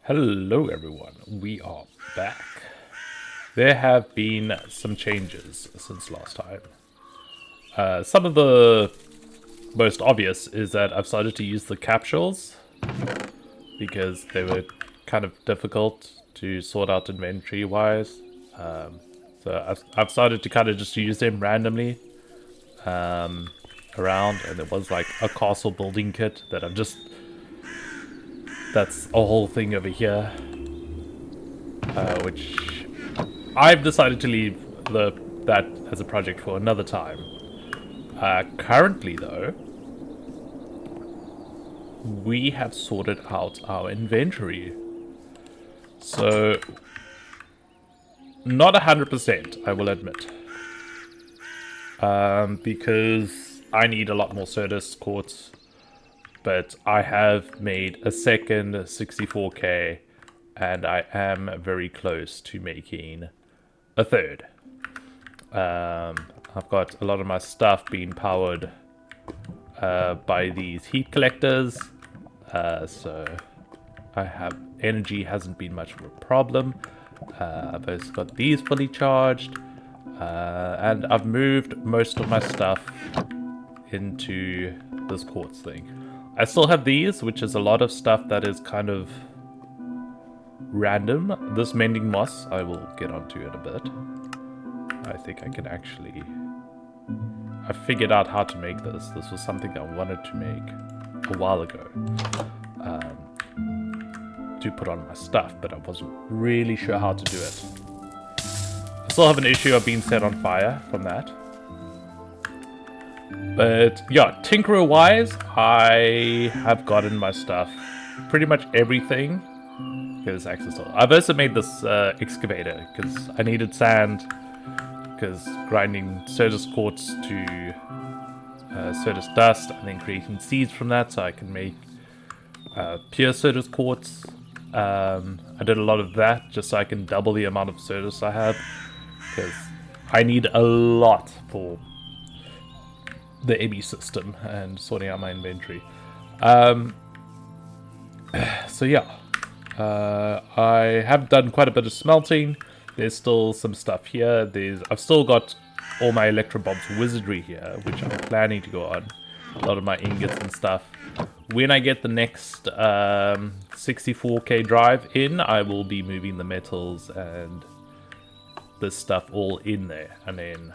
Hello everyone, we are back. There have been some changes since last time. Some of the most obvious is that I've started to use the capsules because they were kind of difficult to sort out inventory wise. So I've started to kind of just use them randomly around, and there was like a castle building kit that that's a whole thing over here, which I've decided to leave that as a project for another time. Currently, though, we have sorted out our inventory. So, not 100%, I will admit. Because I need a lot more Certus quartz. But I have made a second 64k, and I am very close to making a third. I've got a lot of my stuff being powered by these heat collectors, so I have energy hasn't been much of a problem. I've also got these fully charged, and I've moved most of my stuff into this quartz thing. I still have these, which is a lot of stuff that is kind of random. This mending moss I will get onto in a bit. I think I can actually... I figured out how to make this. This was something I wanted to make a while ago. To put on my stuff, but I wasn't really sure how to do it. I still have an issue of being set on fire from that. But yeah, tinkerer wise, I have gotten my stuff. Pretty much everything. Because access to... I've also made this excavator because I needed sand. Because grinding Certus quartz to Certus dust and then creating seeds from that so I can make pure Certus quartz. I did a lot of that just so I can double the amount of Certus I have. Because I need a lot for the EBI system and sorting out my inventory. So yeah, I have done quite a bit of smelting. There's still some stuff here. I've still got all my Electrobob's wizardry here, which I'm planning to go on. A lot of my ingots and stuff. When I get the next 64k drive in, I will be moving the metals and this stuff all in there. And then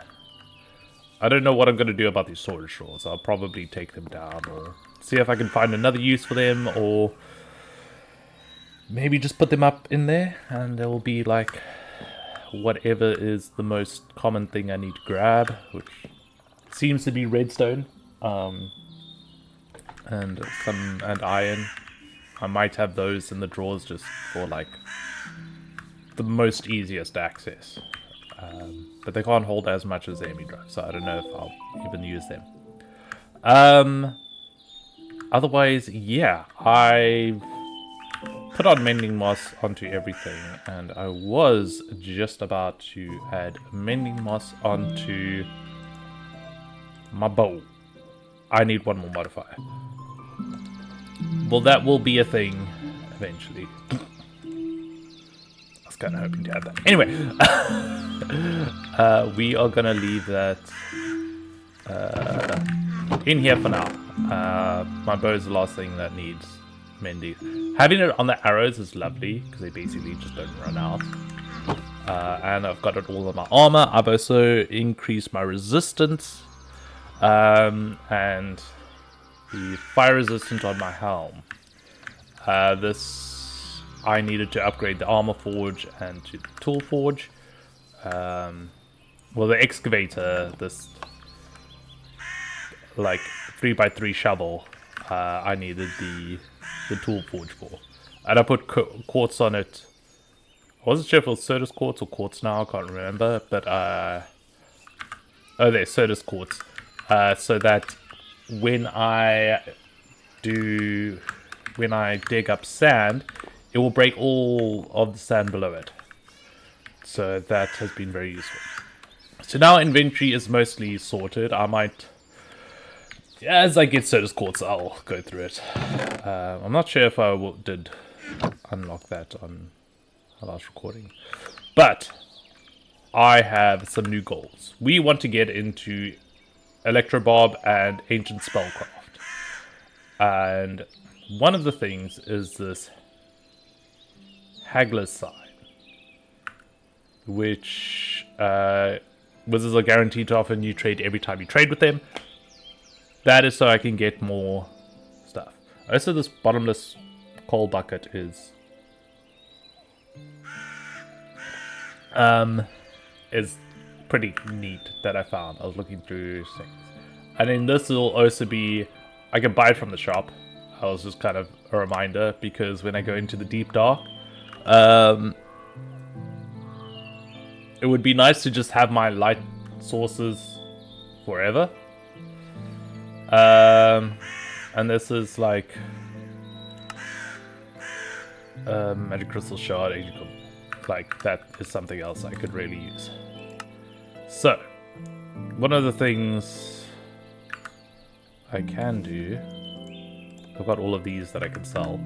I don't know what I'm going to do about these storage drawers. I'll probably take them down or see if I can find another use for them, or maybe just put them up in there and there will be like whatever is the most common thing I need to grab, which seems to be redstone and iron. I might have those in the drawers just for like the most easiest access. But they can't hold as much as the EMI drive, so I don't know if I'll even use them. Otherwise, yeah, I put on mending moss onto everything, and I was just about to add mending moss onto my bow. I need one more modifier. Well, that will be a thing eventually. I was kind of hoping to have that. Anyway, we are gonna leave that in here for now. My bow is the last thing that needs mending. Having it on the arrows is lovely because they basically just don't run out. And I've got it all on my armor. I've also increased my resistance and the fire resistant on my helm. This I needed to upgrade the armor forge and to the tool forge. Well, the excavator, this like 3x3 shovel, I needed the tool forge for, and I put quartz on it. I wasn't sure if it was Certus quartz or quartz now, I can't remember, but oh, there's Certus quartz, so that when I dig up sand, it will break all of the sand below it. So that has been very useful. So now inventory is mostly sorted. I might, as I get Certus quartz, I'll go through it. I'm not sure if I did unlock that on our last recording. But I have some new goals. We want to get into Electrobob and Ancient Spellcraft. And one of the things is this Haggler's Sign, which wizards are guaranteed to offer new trade every time you trade with them. That is so I can get more stuff. Also, this bottomless coal bucket is pretty neat that I found. I was looking through things. And then this will also be, I can buy it from the shop. I was just kind of a reminder, because when I go into the deep dark, it would be nice to just have my light sources forever. And this is like Magic Crystal Shard, like that is something else I could really use. So, one of the things I can do, I've got all of these that I can sell,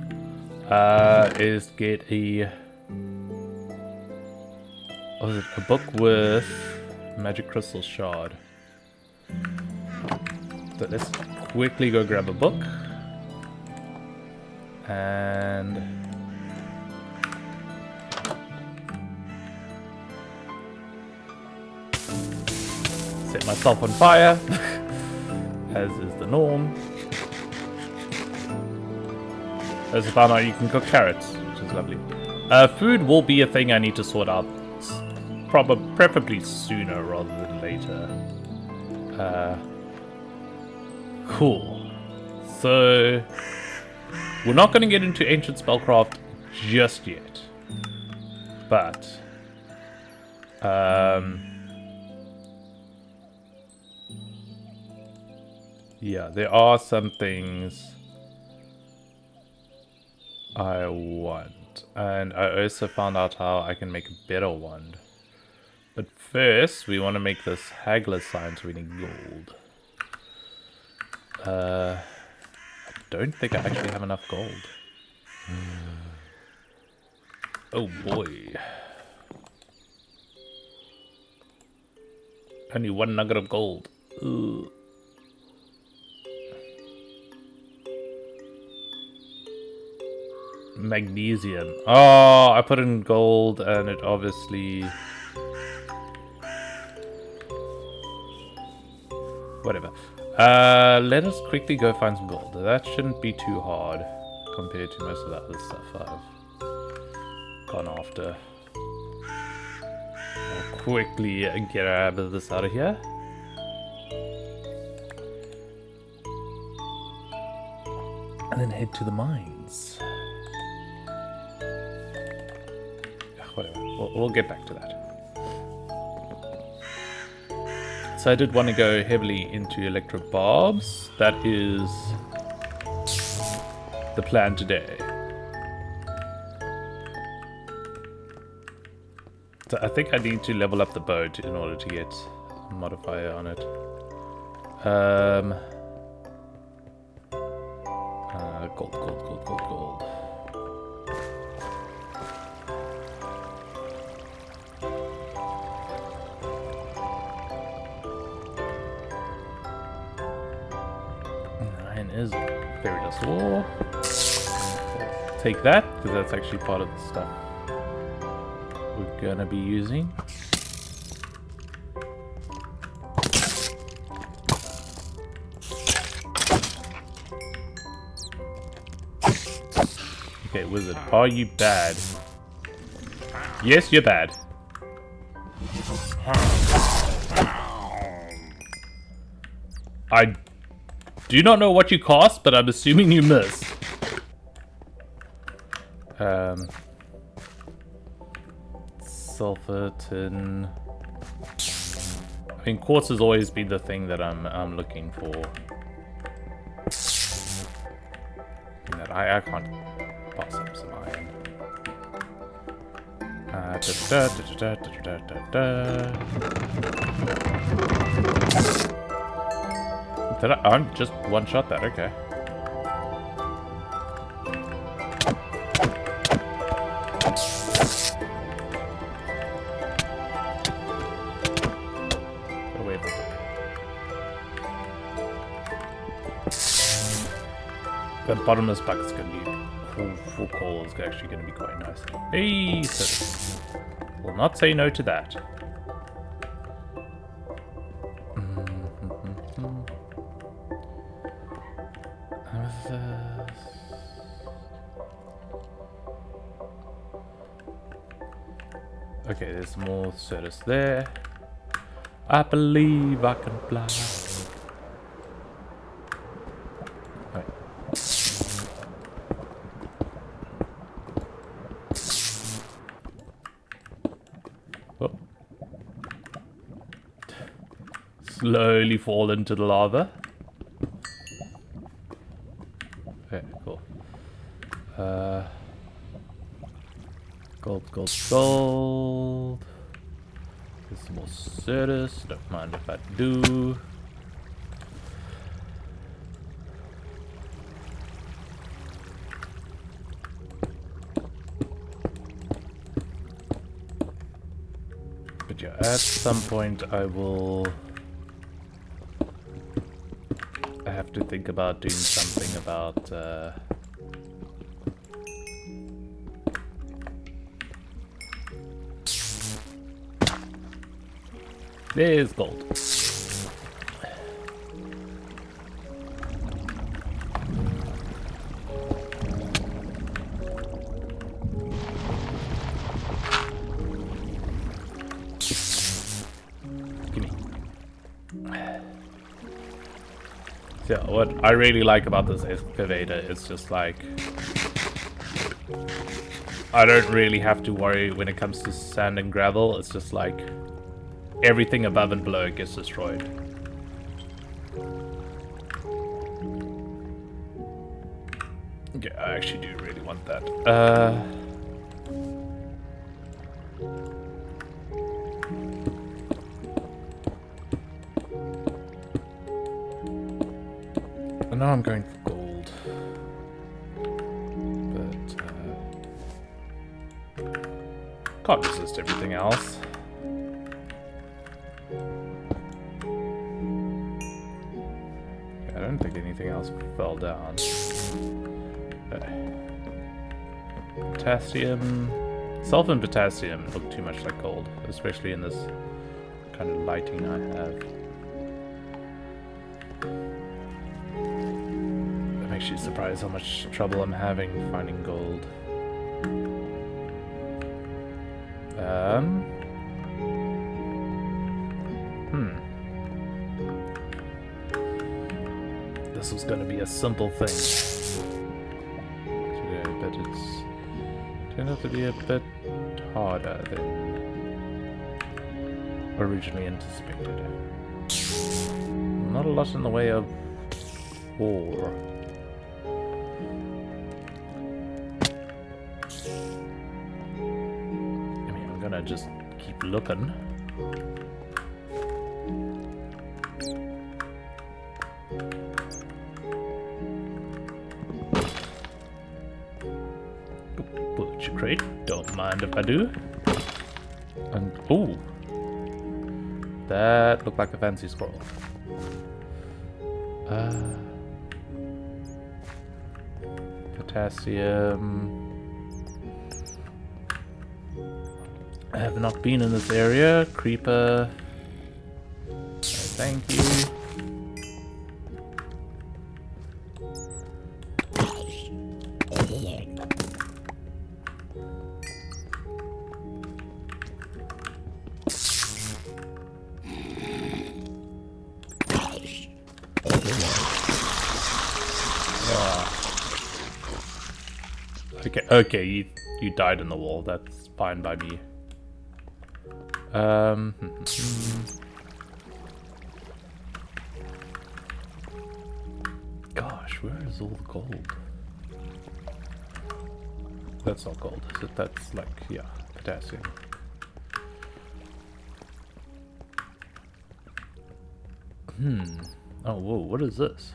is get a book with Magic Crystal Shard. So let's quickly go grab a book. And set myself on fire, as is the norm. As I found out you can cook carrots, which is lovely. Food will be a thing I need to sort out, preferably sooner rather than later. Cool. So, we're not going to get into Ancient Spellcraft just yet. But, yeah, there are some things I want. And I also found out how I can make a better wand. But first, we want to make this Haggler's Sign, so we need gold. I don't think I actually have enough gold. Oh boy. Only 1 nugget of gold. Ugh. Magnesium. Oh, I put in gold and it obviously... Whatever. Let us quickly go find some gold. That shouldn't be too hard compared to most of the other stuff I've gone after. I'll quickly get this out of here. And then head to the mines. Whatever. We'll get back to that. So I did want to go heavily into Electrobobs. That is the plan today. So I think I need to level up the boat in order to get a modifier on it. Gold. Is Fairy Dust War. Take that, because that's actually part of the stuff we're gonna be using. Okay, wizard, are you bad? Yes, you're bad. I do not know what you cost, but I'm assuming you miss. Sulfur, tin. I mean, quartz has always been the thing that I'm looking for. That I can't pass up some iron. I'm just one shot that, okay. Oh, wait. That bottomless bucket's gonna be cool. Full coal is actually gonna be quite nice. Hey, so will not say no to that. Okay, there's more Certus there. I believe I can fly. Right. Oh. Slowly fall into the lava. Okay, cool. Gold, gold, gold. There's some more Certus. Don't mind if I do. But yeah, at some point I have to think about doing something about there's gold. So what I really like about this excavator is just like I don't really have to worry when it comes to sand and gravel. It's just like everything above and below gets destroyed. Okay, I actually do really want that. And now I'm going for gold. But can't resist everything else. I don't think anything else fell down. Potassium. Sulfur and potassium look too much like gold, especially in this kind of lighting I have. I'm actually surprised how much trouble I'm having finding gold. This was gonna be a simple thing today, but it's turned out to be a bit harder than originally anticipated. Not a lot in the way of ore. I mean, I'm gonna just keep looking. Butcher crate, don't mind if I do. And ooh, that looked like a fancy scroll. Potassium. I have not been in this area. Creeper. Thank you. Okay, you died in the wall. That's fine by me. Gosh, where is all the gold? That's not gold, is it? That's like, yeah, potassium. Oh, whoa, what is this?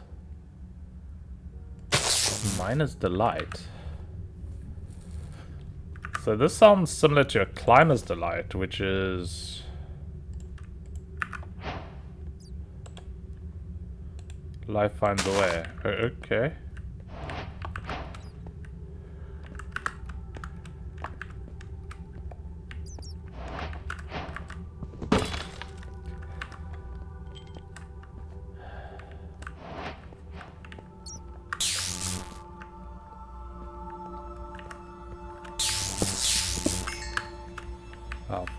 Miner's Delight. So this sounds similar to a climber's delight, which is life finds a way. Okay.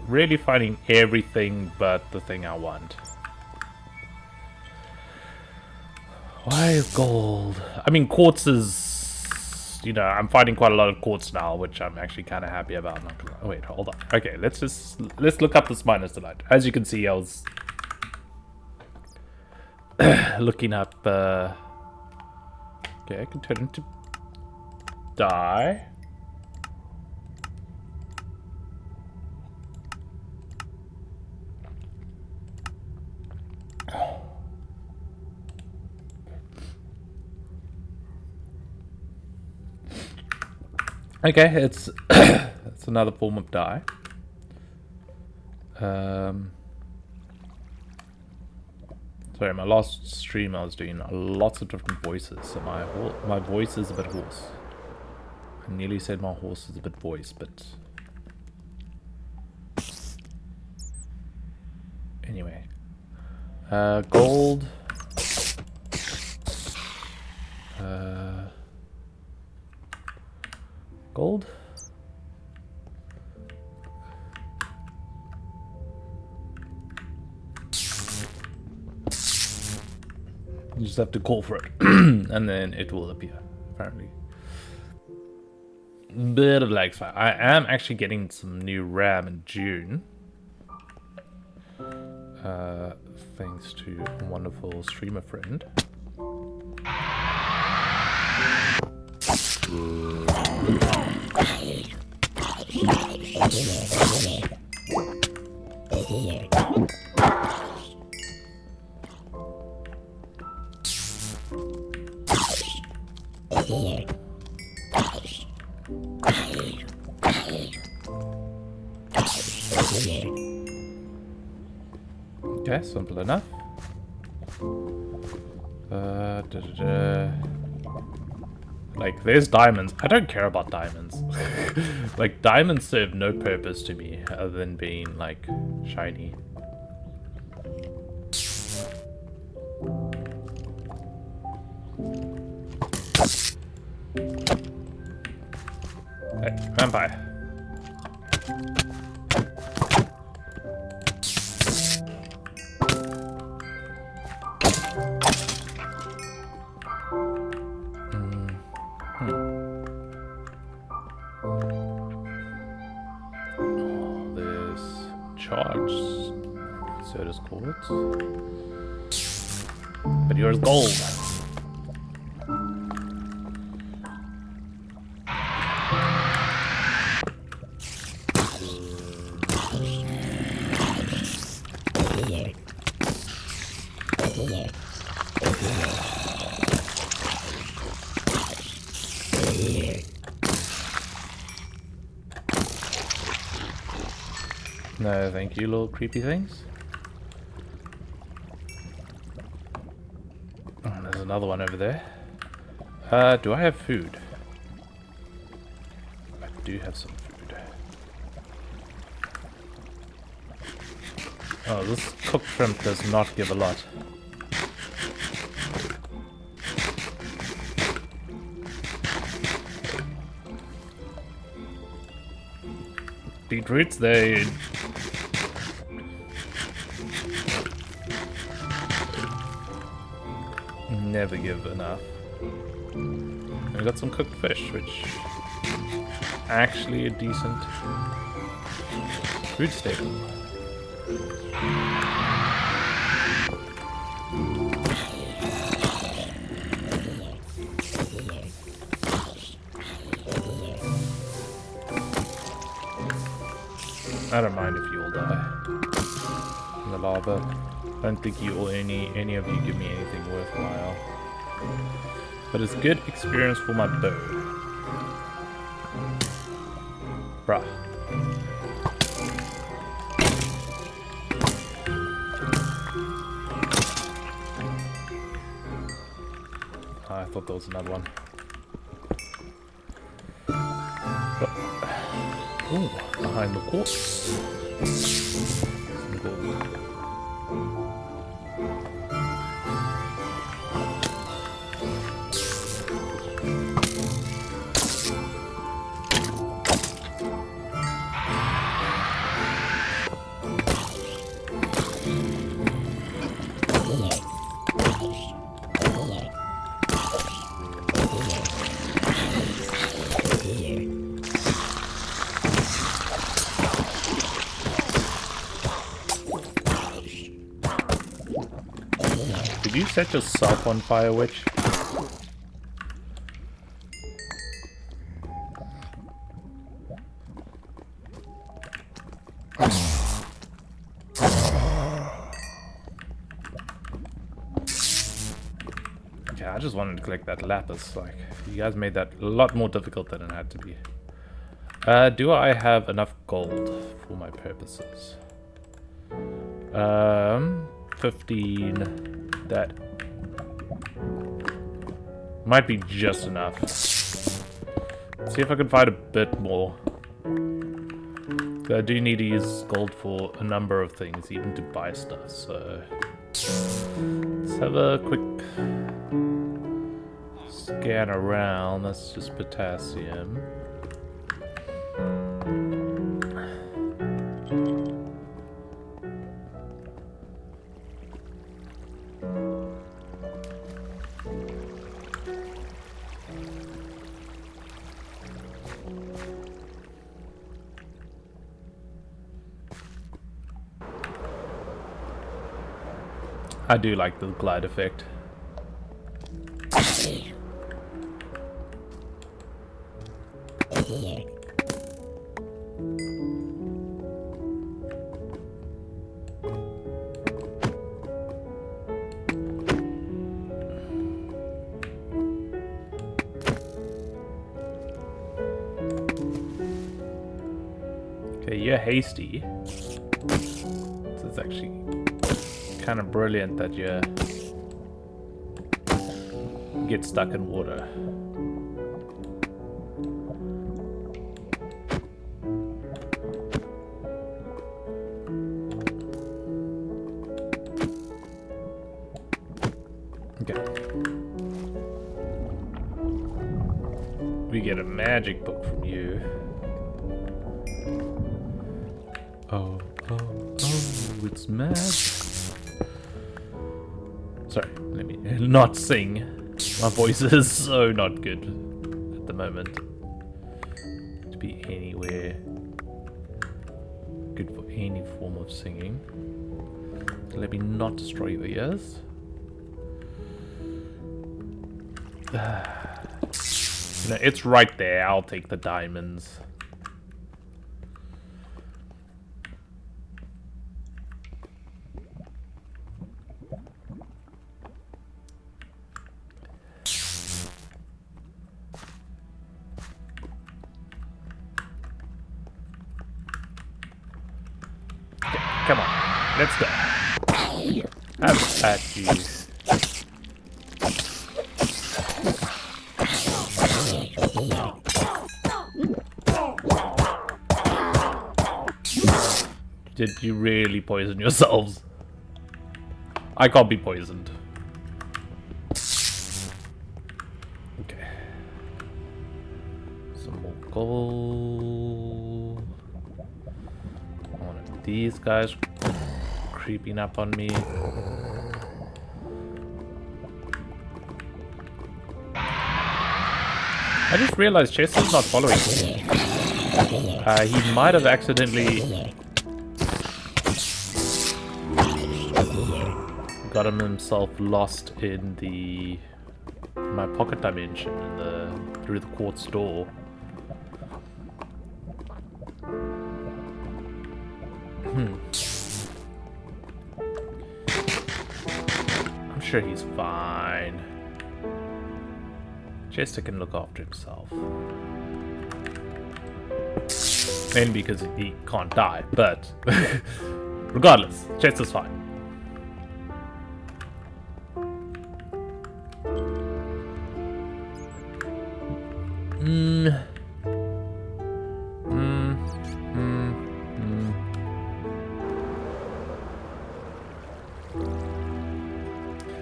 Really finding everything but the thing I want. Why is gold? I mean, quartz is... You know, I'm finding quite a lot of quartz now, which I'm actually kind of happy about. Not gonna, oh, wait, hold on. Okay, let's look up this miner's delight. As you can see, I was looking up... Okay, I can turn into dye. Okay, it's it's another form of dye. Sorry, my last stream I was doing lots of different voices, so my voice is a bit hoarse. I nearly said my horse is a bit voice, but anyway, gold. Gold? You just have to call for it, and then it will appear, apparently. Bit of lag spike. I am actually getting some new RAM in June. Thanks to a wonderful streamer friend. Okay, simple enough. Like, there's diamonds. I don't care about diamonds. Like, diamonds serve no purpose to me other than being, like, shiny. Hey, vampire. But yours gold. No, thank you, little creepy things. Another one over there. Do I have food? I do have some food. Oh, this cooked shrimp does not give a lot. Beetroots, they... never give enough. We got some cooked fish, which actually a decent food staple. I don't mind if you all die in the lava. I don't think you or any of you give me anything worthwhile. But it's good experience for my bow. Bruh. I thought there was another one. Oh, behind the quartz. Some gold. Did you set yourself on fire, witch? Yeah, I just wanted to collect that lapis. Like, you guys made that a lot more difficult than it had to be. Do I have enough gold for my purposes? 15. That might be just enough. Let's see if I can find a bit more. I do need to use gold for a number of things, even to buy stuff, so... Let's have a quick scan around. That's just potassium. I do like the glide effect. Okay, you're hasty. This is actually kind of brilliant that you get stuck in water. Okay. We get a magic book from you. Oh, it's magic. Sorry, let me not sing. My voice is so not good at the moment to be anywhere good for any form of singing. So let me not destroy your ears. No, it's right there. I'll take the diamonds. Come on, let's go. Have at you. Did you really poison yourselves? I can't be poisoned. Okay. Some more gold. One of these guys creeping up on me. I just realized Chester's not following me. He might have accidentally gotten himself lost in my pocket dimension through the quartz door. I'm sure he's fine. Chester can look after himself. Mainly because he can't die, but regardless, chest is fine.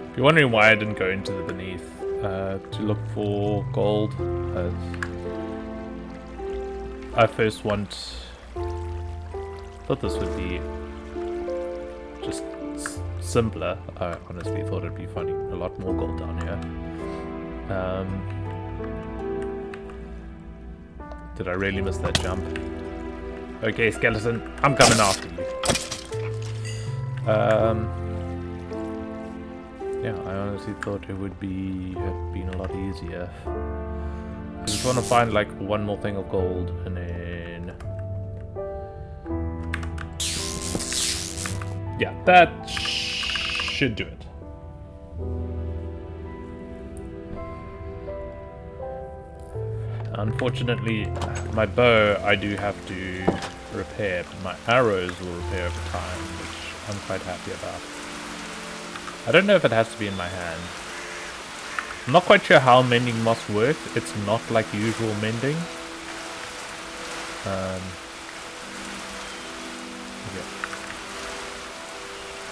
If you're wondering why I didn't go into the beneath to look for gold, as I first thought this would be just simpler. I honestly thought it'd be finding a lot more gold down here. Did I really miss that jump? Okay, skeleton, I'm coming after you. Yeah, I honestly thought it would have been a lot easier. I just want to find like one more thing of gold and then... yeah, that should do it. Unfortunately, my bow I do have to repair, but my arrows will repair over time, which I'm quite happy about. I don't know if it has to be in my hand. I'm not quite sure how mending moss works. It's not like usual mending.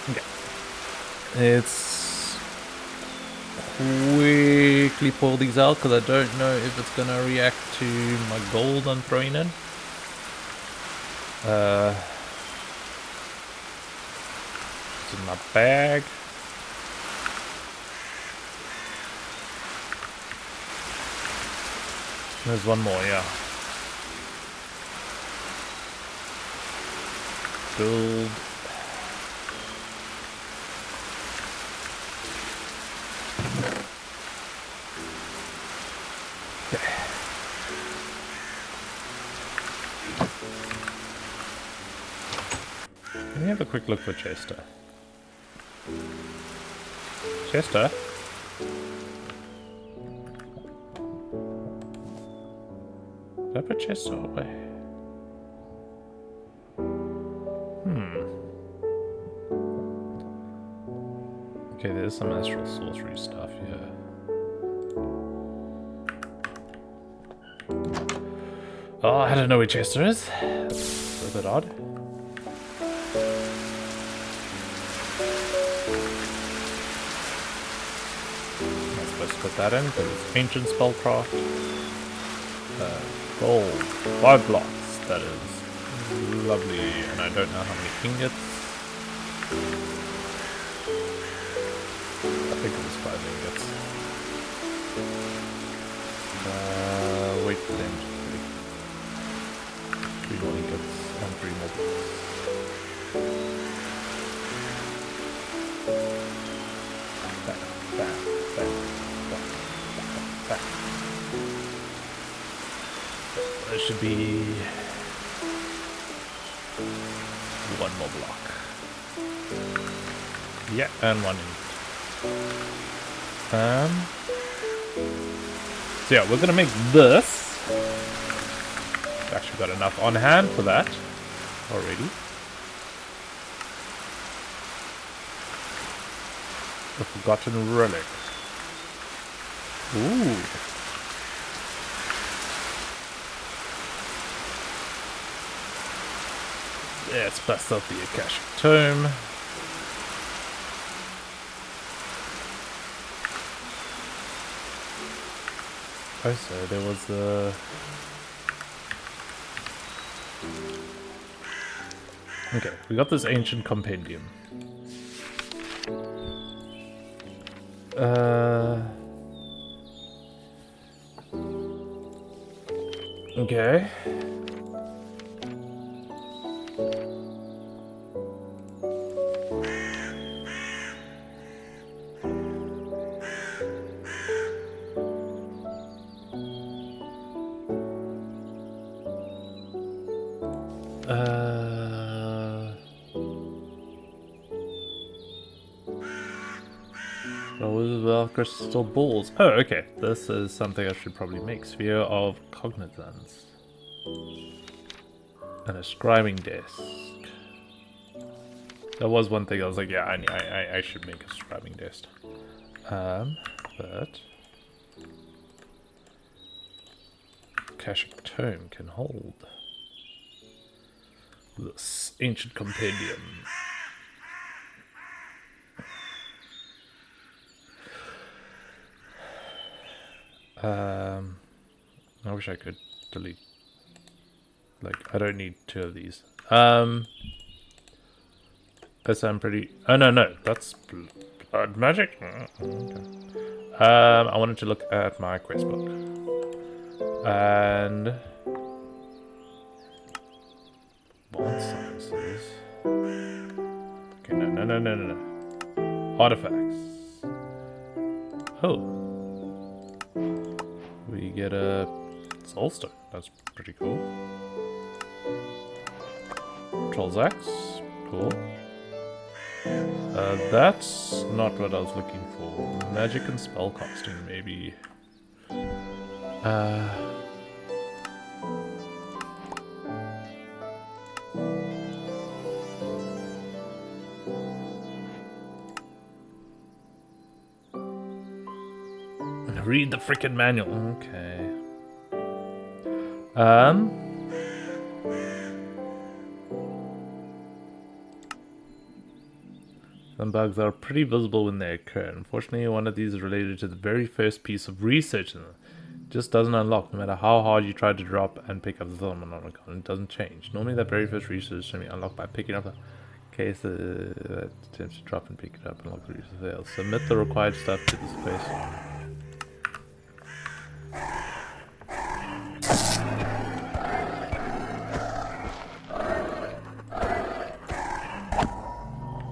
Okay. It's quickly pull these out because I don't know if it's gonna react to my gold I'm throwing in. It's in my bag. There's one more, yeah. Build. Okay. Let me have a quick look for Chester. Chester? Did I put Chester away? Okay, there's some astral sorcery stuff here. Oh, I don't know where Chester is. That's a bit odd. I'm not supposed to put that in because it's ancient spellcraft. Gold. 5 blocks. That is lovely. And I don't know how many ingots. I think it was 5 ingots. Wait for them to break. 3 more ingots and 3 more blocks. Bam, bam, bam, bam, bam. There should be 1 more block. Yeah, and 1 ingot. So yeah, we're gonna make this. Actually got enough on hand for that already. The forgotten relic. Ooh. Let's bust out the Akashic Tome. Oh, so there was a... okay, we got this ancient compendium. Okay. Crystal balls. Oh, okay. This is something I should probably make. Sphere of Cognizance. And a scribing desk. That was one thing I was like, yeah, I should make a scribing desk. But Akashic Tome can hold this ancient compendium. I wish I could delete. Like, I don't need 2 of these. This I'm pretty. Oh no, that's blood magic. Okay. I wanted to look at my quest book and bond sciences. Okay, no. Artifacts. Oh, we get a soulstone. That's pretty cool. Troll's axe. Cool. That's not what I was looking for. Magic and spellcasting, maybe. Read the frickin' manual. Okay. Some bugs are pretty visible when they occur. Unfortunately, one of these is related to the very first piece of research and it just doesn't unlock no matter how hard you try to drop and pick up the phenomenon. It doesn't change. Normally that very first research should be unlocked by picking up a case that attempts to drop and pick it up and unlock the research fails. Submit the required stuff to this place.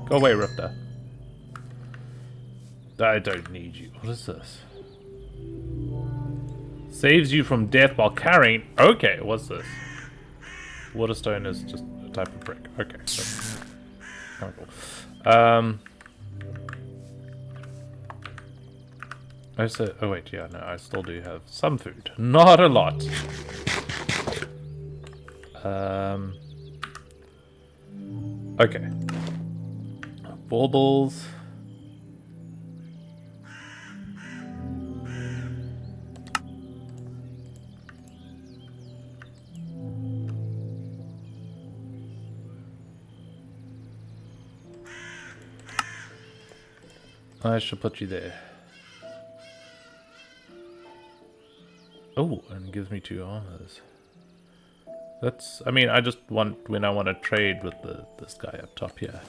Go away, Rifter. I don't need you. What is this? Saves you from death while carrying. Okay, what's this? Waterstone is just a type of brick. Okay. So, kind of cool. I said. Oh wait, yeah, no, I still do have some food. Not a lot. Okay. Baubles. I should put you there. Oh, and it gives me 2 armors. That's, I mean, I just want, when I want to trade with this guy up top here.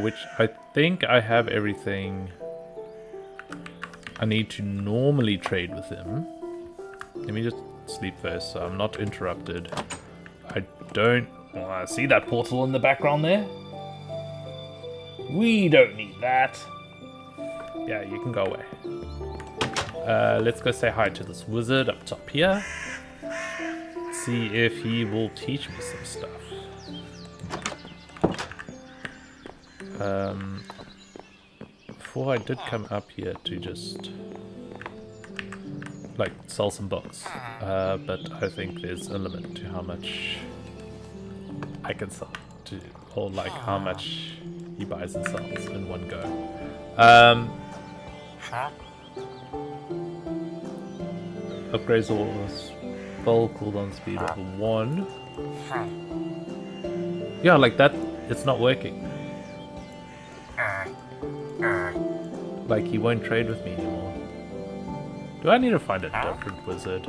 Which I think I have everything I need to normally trade with him. Let me just sleep first so I'm not interrupted. I don't want to see that portal in the background there. We don't need that. Yeah, you can go away. Let's go say hi to this wizard up top here. See if he will teach me some stuff. Before I did come up here to just like sell some books, but I think there's a limit to how much I can sell to, or like how much he buys and sells in one go. Upgrades all spell cooldown speed of 1. Yeah, like that, it's not working. Like, he won't trade with me anymore. Do I need to find a different wizard?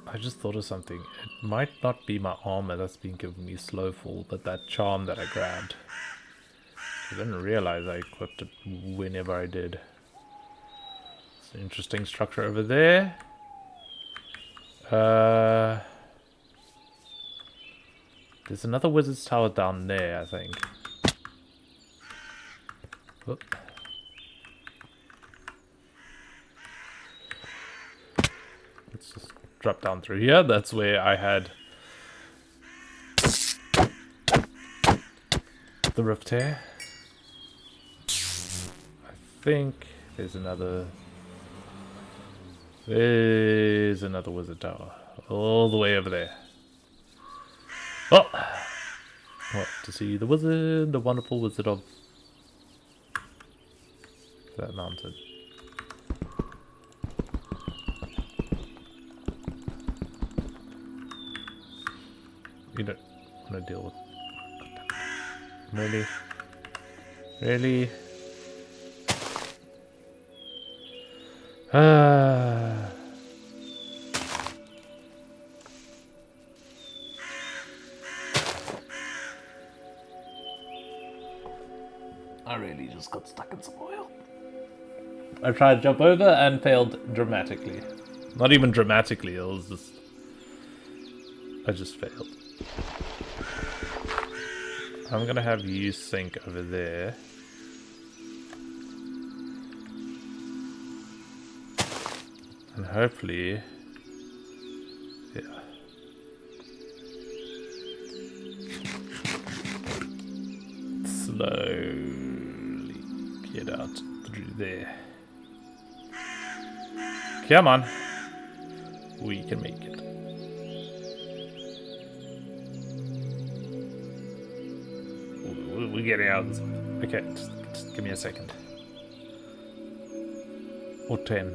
I just thought of something. It might not be my armor that's been giving me slow fall, but that charm that I grabbed. I didn't realize I equipped it whenever I did. It's an interesting structure over there. There's another wizard's tower down there, I think. Whoop. Let's just drop down through here. That's where I had the rift here. I think there's another... There's another wizard tower. All the way over there. Oh! What, to see the wizard, the wonderful wizard of that mountain. You don't want to deal with... Really? Really? I really just got stuck in some oil. I tried to jump over and failed dramatically. Not even dramatically, it was just... I just failed. I'm gonna have you sink over there. And hopefully... Yeah. Slowly get out through there. Come on. We can make it. We're getting out of this. Okay, just give me a second. Or 10.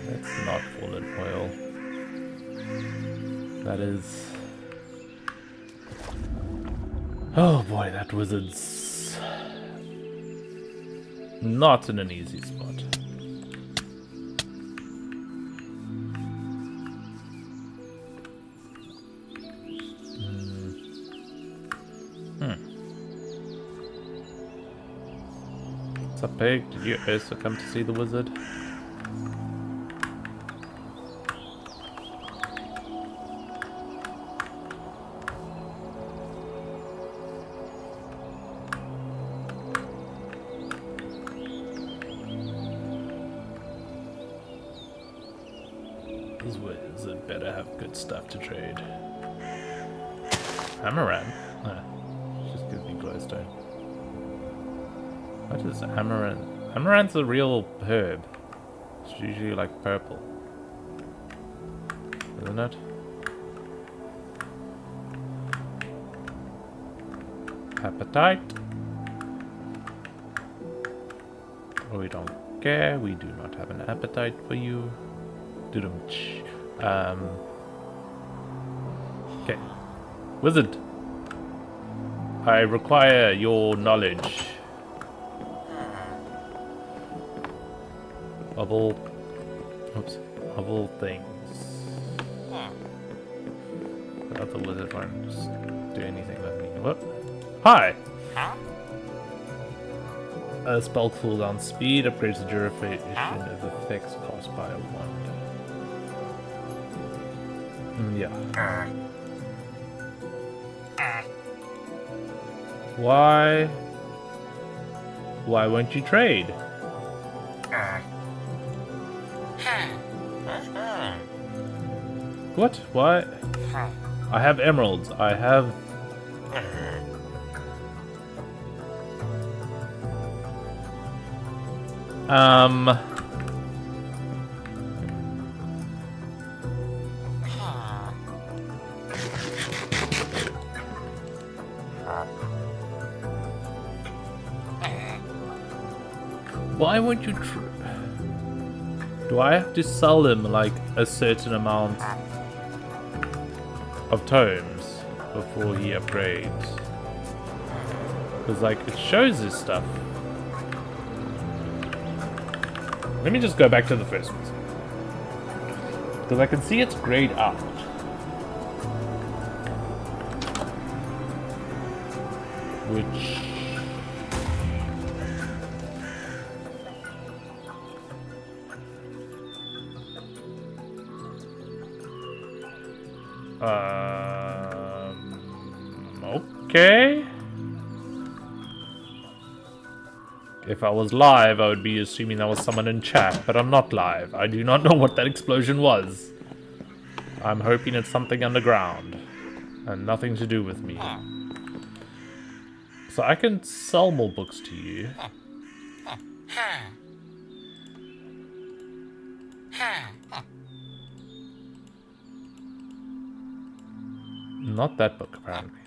Let's not fall in oil. That is... Oh boy, that wizard's not in an easy spot. What's up, pig? Did you also come to see the wizard? This wizard better have good stuff to trade. Amaranth? Just gives me glowstone. What is amaranth? Amaranth's a real herb. It's usually like purple. Isn't it? Appetite. Oh, we don't care. We do not have an appetite for you. Okay. Wizard. I require your knowledge. Of all things. The other wizard won't just do anything with me. What? Hi! A spell cooldown speed upgrades the duration of effects caused by a wand. Yeah. Why won't you trade? What? Why? I have emeralds. I have... Why won't you do I have to sell him like a certain amount of tomes before he upgrades? Because like it shows his stuff. Let me just go back to the first one. Because I can see it's grayed out. Which... Okay. If I was live, I would be assuming that was someone in chat, but I'm not live. I do not know what that explosion was. I'm hoping it's something underground. And nothing to do with me. So I can sell more books to you. Not that book, apparently.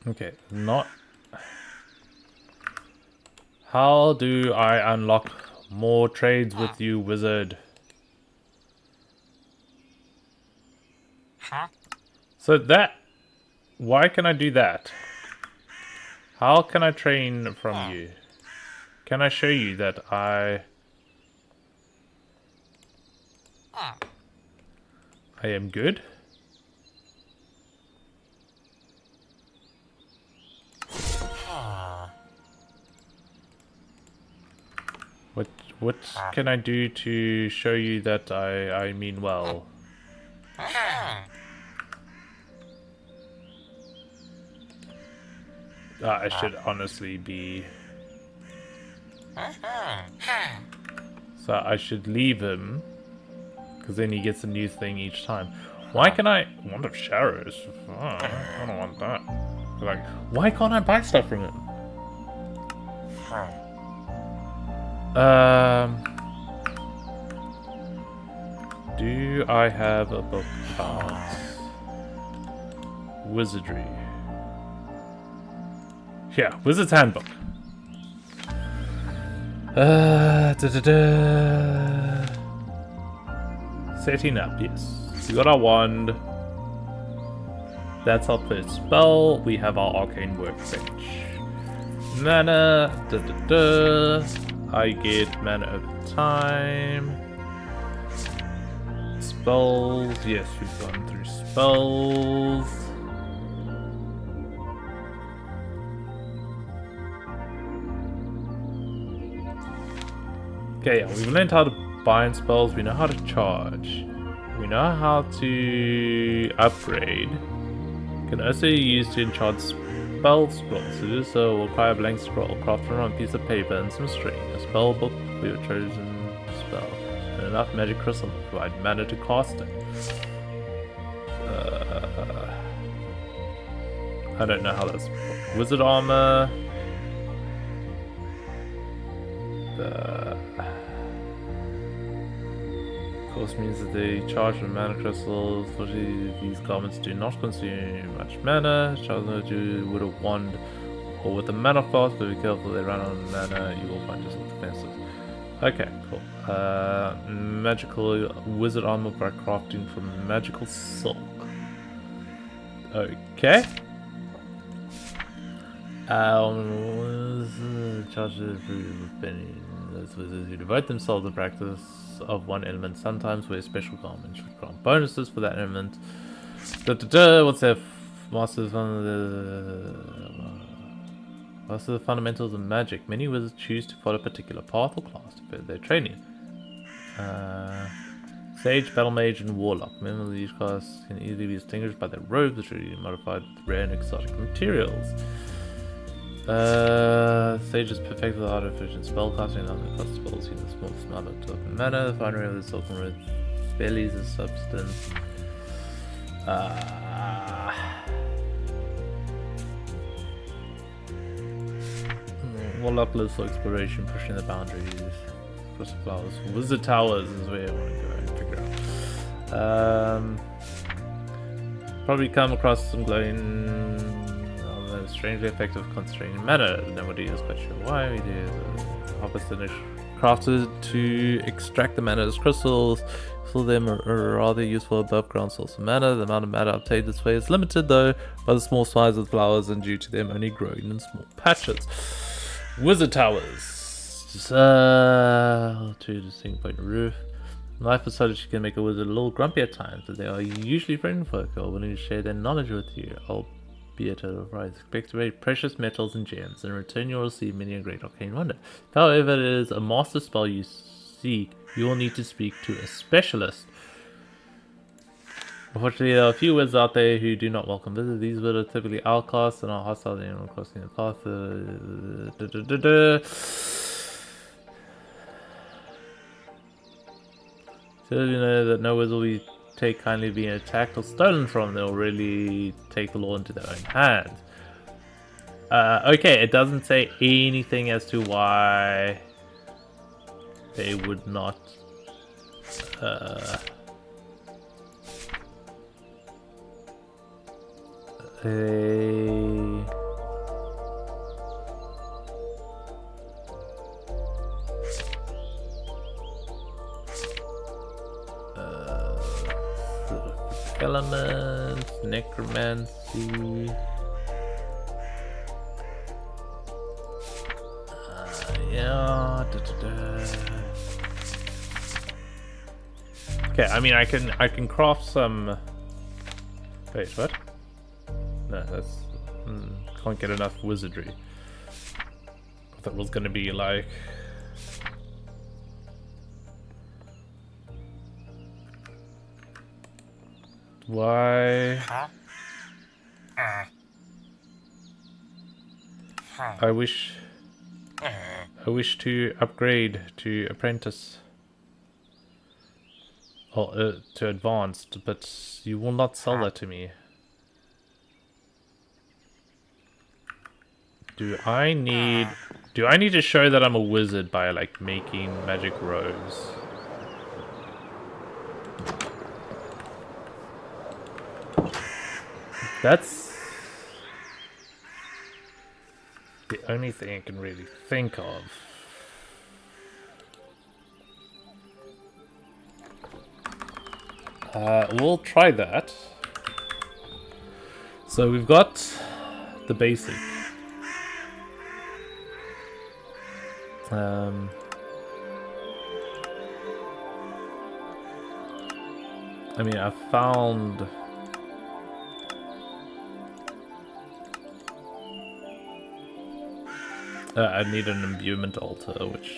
Okay, not... How do I unlock more trades with you, wizard? So that... Why can I do that? How can I train from you? Can I show you that I am good? What can I do to show you that I mean well? I should honestly be... So I should leave him, because then he gets a new thing each time. Why can I... Wand of Shadows? Oh, I don't want that. Like, why can't I buy stuff from him? Do I have a book about wizardry? Yeah, Wizard's Handbook. Setting up, yes. We got our wand. That's our first spell. We have our arcane workbench. Mana. I get mana over time. Spells. Yes, we've gone through spells. Okay, yeah, we've learned how to bind spells, we know how to charge. We know how to upgrade. Can also be used to enchant spell scrolls. To do so will require a blank scroll, crafted from a piece of paper and some string. A spell book for your chosen spell. And enough magic crystal to provide mana to cast it. I don't know how that's... Wizard armor. Course means that they charge with mana crystals. Fortunately, these garments do not consume much mana. Charge them with a wand or with a mana fast, but be careful they run out of mana. You will find yourself defenseless. Okay, cool. Magical wizard armor by crafting from magical silk. Okay. Charges those wizards who devote themselves to the practice of one element sometimes wear special garments which grant bonuses for that element. What's their masters on the fundamentals of magic? Many wizards choose to follow a particular path or class to further their training. Sage, Battle Mage, and Warlock. Members of each class can easily be distinguished by their robes, which are modified with rare and exotic materials. Sage is perfected the art of efficient spellcasting and other cost spells using the smallest amount of token mana. The fine of the silken root bellies a substance. Warlock lives for exploration, pushing the boundaries. Across the flowers. Wizard Towers is where I want to go and figure out. Probably come across some glowing. Strangely effective concentrating mana. Nobody is quite sure why. We do harvest finish crafted to extract the mana as crystals. So them are rather useful above ground source of mana. The amount of mana obtained this way is limited though by the small size of the flowers and due to them only growing in small patches. Wizard Towers. Two distinct point roof. Life is such that you can make a wizard a little grumpy at times, but they are usually friendly folk who are willing to share their knowledge with you. At a price. Expect to rate precious metals and gems. In return, you'll receive many a great arcane wonder. If, however, it is a master spell you seek, you will need to speak to a specialist. Unfortunately, there are a few wizards out there who do not welcome visitors. These wizards are typically outcasts and are hostile to anyone crossing the path. So you know that no wizard will take kindly being attacked or stolen from. They'll really take the law into their own hands. Okay, it doesn't say anything as to why they would not. Elements, necromancy. Yeah. Okay, I mean, I can craft some. Wait, what? No, that's can't get enough wizardry. I thought it was gonna be like. Why? I wish to upgrade to apprentice. Oh, to advanced, but you will not sell that to me. Do I need to show that I'm a wizard by like making magic robes? That's the only thing I can really think of. We'll try that. So we've got the basic. I mean, I found. I need an imbuement altar, which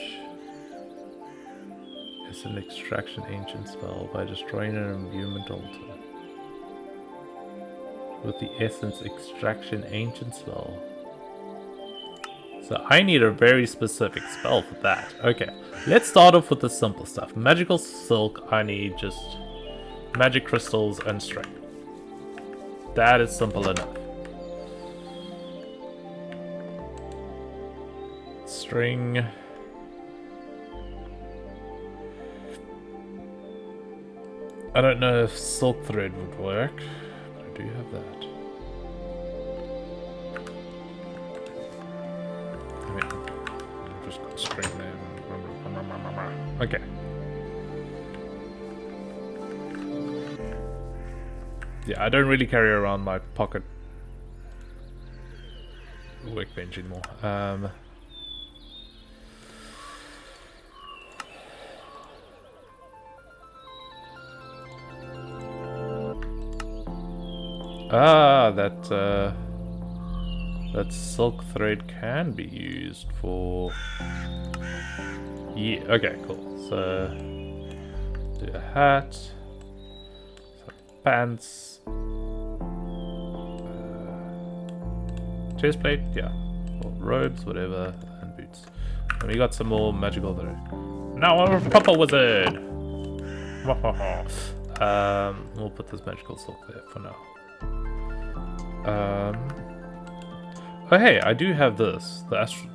is an extraction ancient spell by destroying an imbuement altar. With the essence extraction ancient spell. So I need a very specific spell for that. Okay, let's start off with the simple stuff. Magical silk, I need just magic crystals and string. That is simple enough. String. I don't know if silk thread would work, but I do have that. I mean, I've just got string there. Okay. Yeah, I don't really carry around my pocket workbench anymore. That silk thread can be used for. Yeah. Okay. Cool. So do a hat, pants, chest plate. Yeah. Or robes, whatever, and boots. And we got some more magical thread. Now I'm a proper wizard. We'll put this magical silk there for now. Oh hey, I do have this.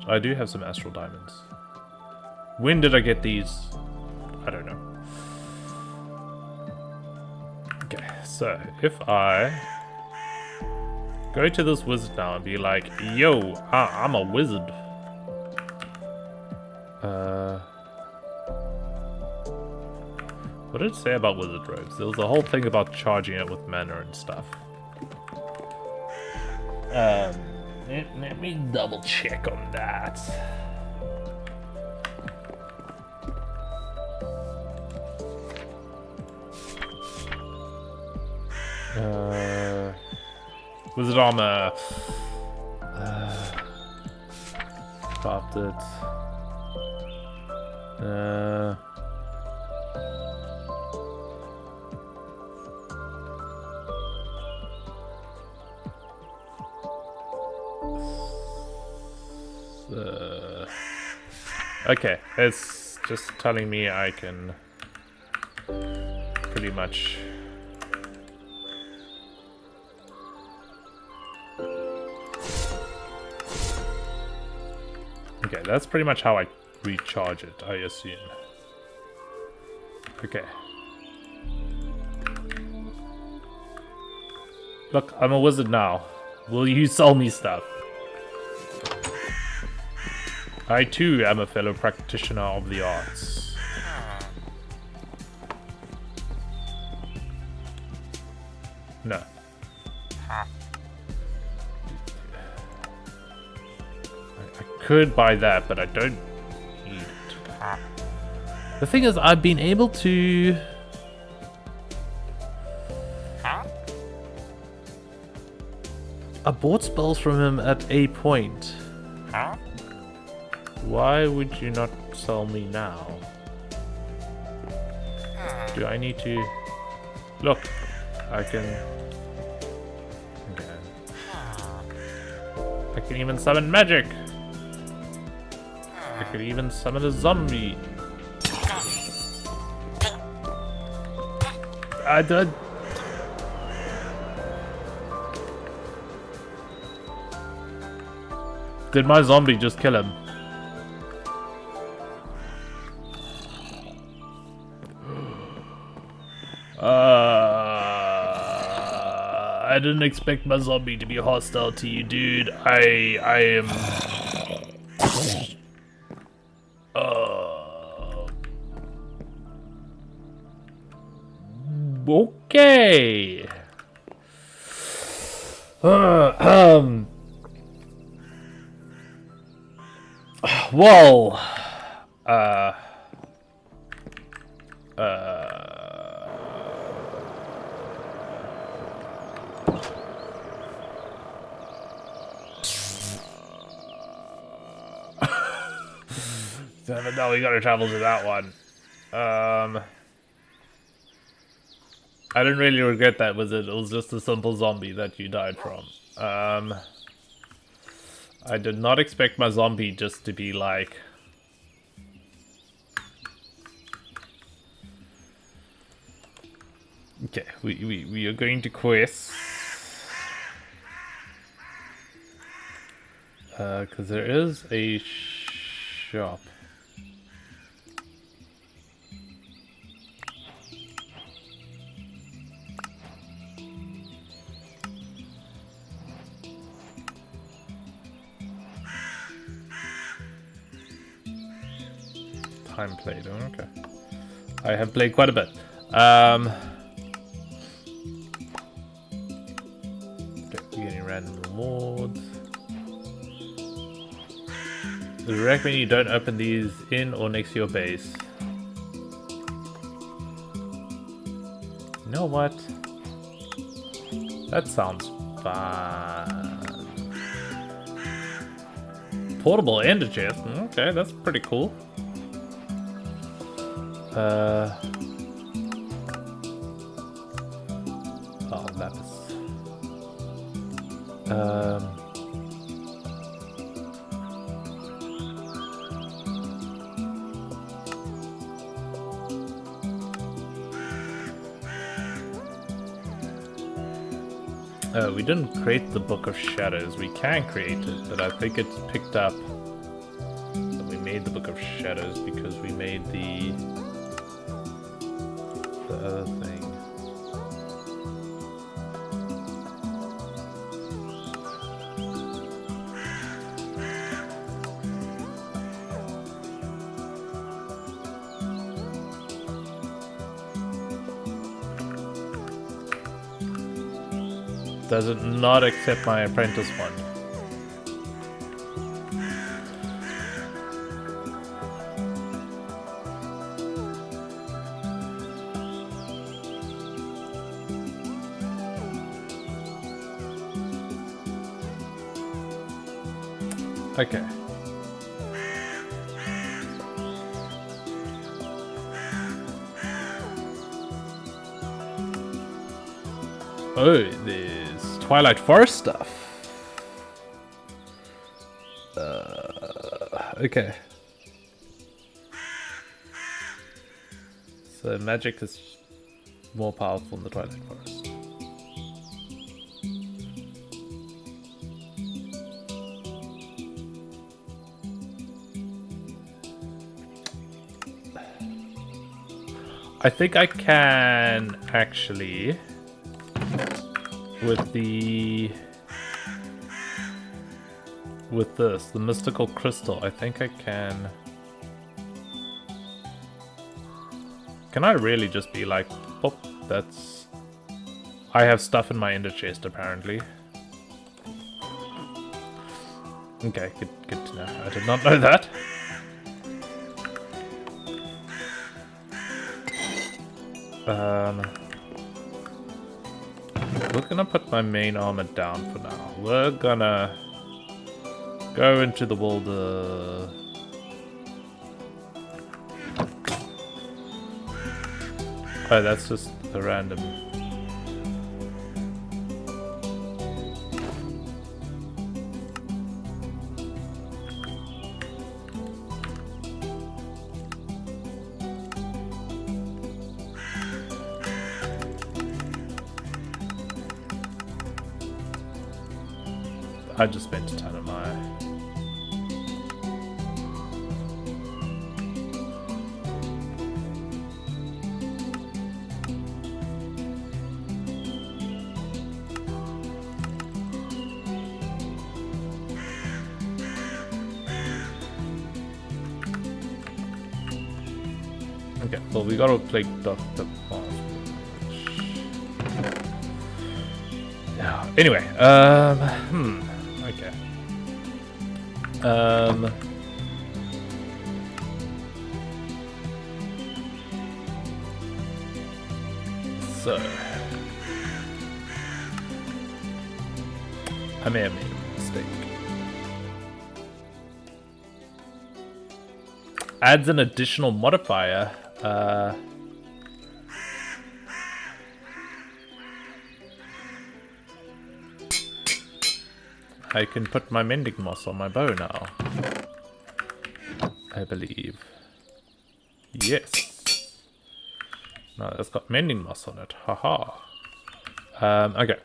I do have some astral diamonds. When did I get these? I don't know. Okay, so if I go to this wizard now and be like, yo, I'm a wizard. What did it say about wizard robes? There was a whole thing about charging it with mana and stuff. Let me double check on that. Wizard armor. Crafted. Okay, it's just telling me I can pretty much... Okay, that's pretty much how I recharge it, I assume. Okay. Look, I'm a wizard now. Will you sell me stuff? I too am a fellow practitioner of the arts. No. I could buy that, but I don't need it. The thing is, I've been able to... I bought spells from him at a point. Why would you not sell me now? Do I need to... Look, I can... Okay. I can even summon magic! I could even summon a zombie. I did... Did my zombie just kill him? I didn't expect my zombie to be hostile to you, dude. I am... Okay. Well, no, we gotta travel to that one. I didn't really regret that, was it? It was just a simple zombie that you died from. I did not expect my zombie just to be like... Okay, we are going to quest. Because there is a shop. Time played, oh, okay. I have played quite a bit. Okay, we're getting random rewards. I recommend you don't open these in or next to your base. You know what? That sounds fun. Portable ender chest. Okay, that's pretty cool. Oh, lapis. We didn't create the Book of Shadows. We can create it, but I think it's picked up that we made the Book of Shadows because we made the other thing. Does it not accept my apprentice one? Okay. Oh, there's Twilight Forest stuff. Okay. So magic is more powerful in the Twilight Forest. I think I can actually with the the mystical crystal. I think I can. Can I really just be like, oh, that's... I have stuff in my ender chest, apparently. Okay, good to know. I did not know that. We're gonna put my main armor down for now. We're gonna go into the world. Oh, that's just a random. I just spent a ton of my... Okay, well, we gotta play Dr. Path. Yeah. Anyway, okay. So I may have made a mistake. Adds an additional modifier. I can put my mending moss on my bow now. I believe. Yes. No, that's got mending moss on it. Haha. Okay.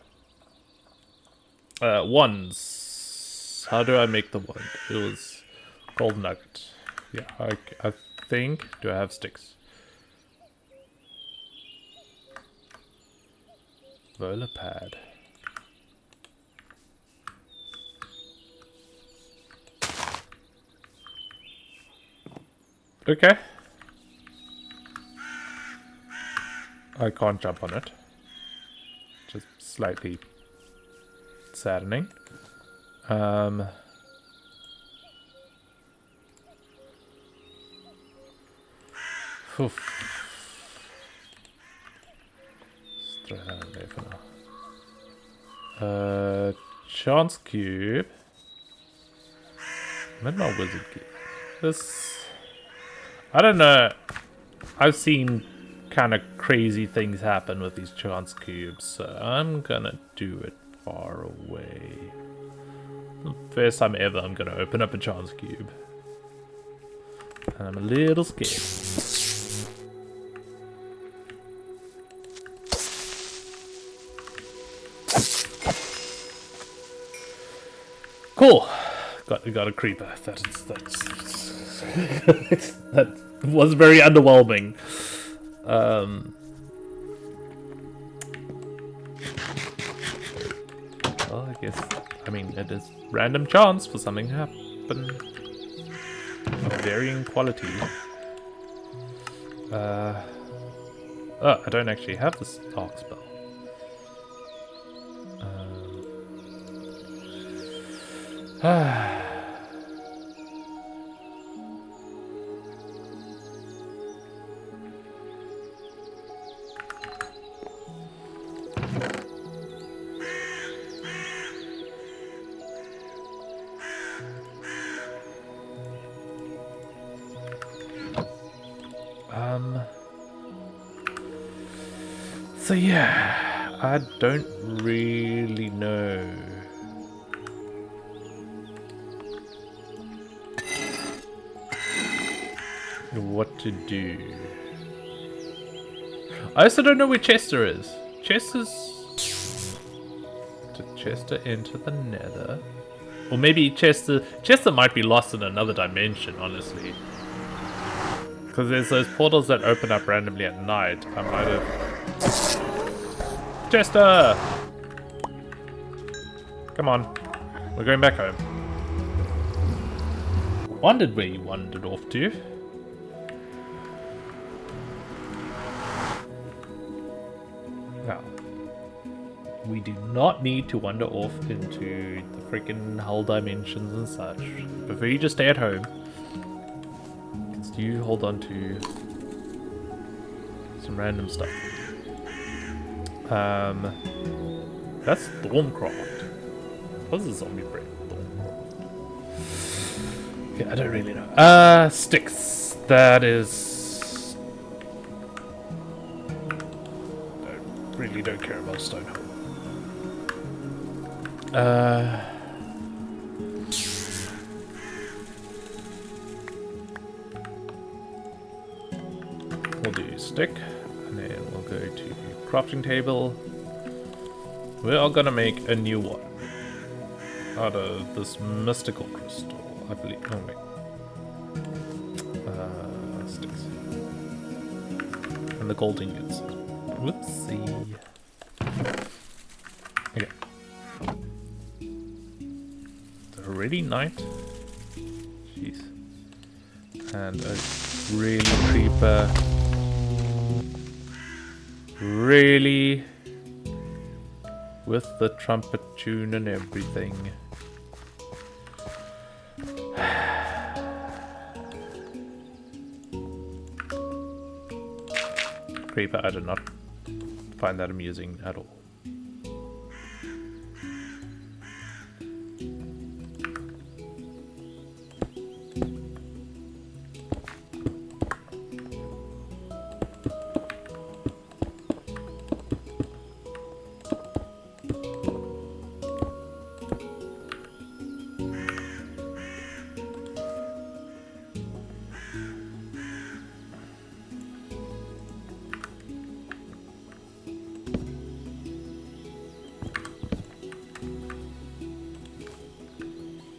Wands. How do I make the wand? It was gold nugget. Yeah, I think. Do I have sticks? Vola pad. Okay. I can't jump on it. Just slightly saddening. Oof. Let's throw that away for now. Chance cube. Where'd my wizard cube? This... I don't know. I've seen kind of crazy things happen with these chance cubes, so I'm gonna do it far away. First time ever I'm gonna open up a chance cube. And I'm a little scared. Cool. Got a creeper. That was very underwhelming. Well, I guess, I mean, it is random chance for something to happen of varying quality. Oh, I don't actually have this arc spell. So yeah, I don't really know. what to do. I also don't know where Chester is. Chester's... To Chester enter the nether? Or maybe Chester might be lost in another dimension, honestly. Because there's those portals that open up randomly at night. I might have... Chester! Come on. We're going back home. Wondered where you wandered off to. Now, we do not need to wander off into the freaking hell dimensions and such. Prefer you just stay at home. Instead, you hold on to some random stuff. That's Thorncraft. What's a zombie bread? Thorncraft. Yeah, I don't really know. Sticks. That is. Really don't care about stone. We'll do stick, and then we'll go to crafting table. We are gonna make a new one out of this mystical crystal, I believe. Oh wait, sticks and the gold ingots. Whoopsie. Okay. It's already night. Jeez. And a really creeper. Really? With the trumpet tune and everything. Creeper, I did not find that amusing at all.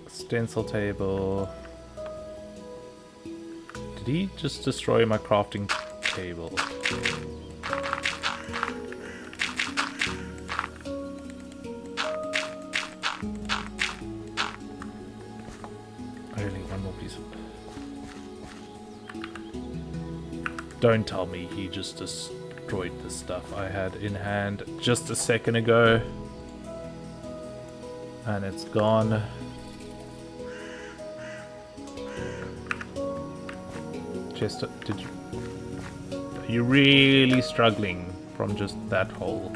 Stencil table. Did he just destroy my crafting table? Only one more piece of... Don't tell me he just destroyed the stuff I had in hand just a second ago. And it's gone. Chester, are you really struggling from just that hole?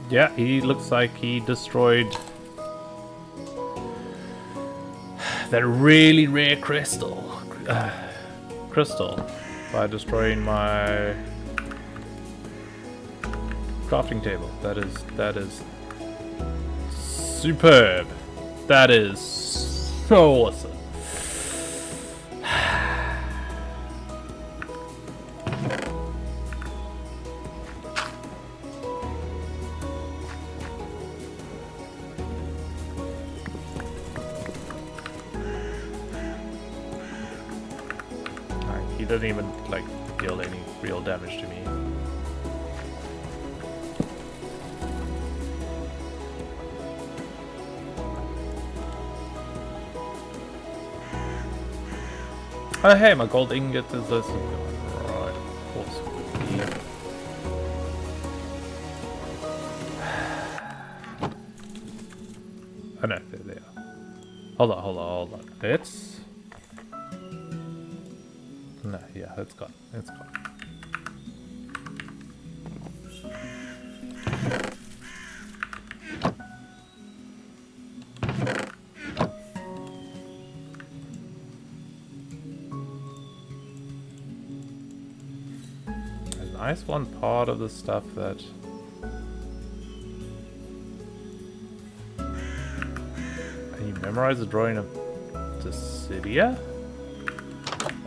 Yeah, he looks like he destroyed that really rare crystal. By destroying my crafting table. That is superb. That is so awesome. He doesn't even like deal any real damage to me. Oh hey, my gold ingot is this. Right, of course. Oh no, there they are. Hold on. It's... No, yeah, it's gone. It's gone. nice one part of the stuff that... Can you memorize the drawing of Dissidia?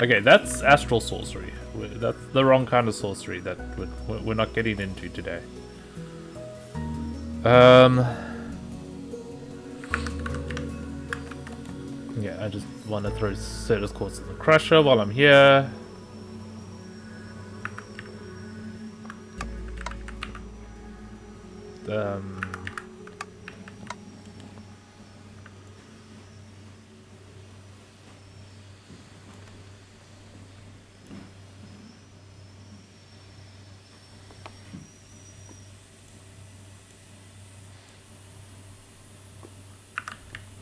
Okay, that's astral sorcery. That's the wrong kind of sorcery that we're not getting into today. Yeah, I just want to throw Certus Quartz in the Crusher while I'm here.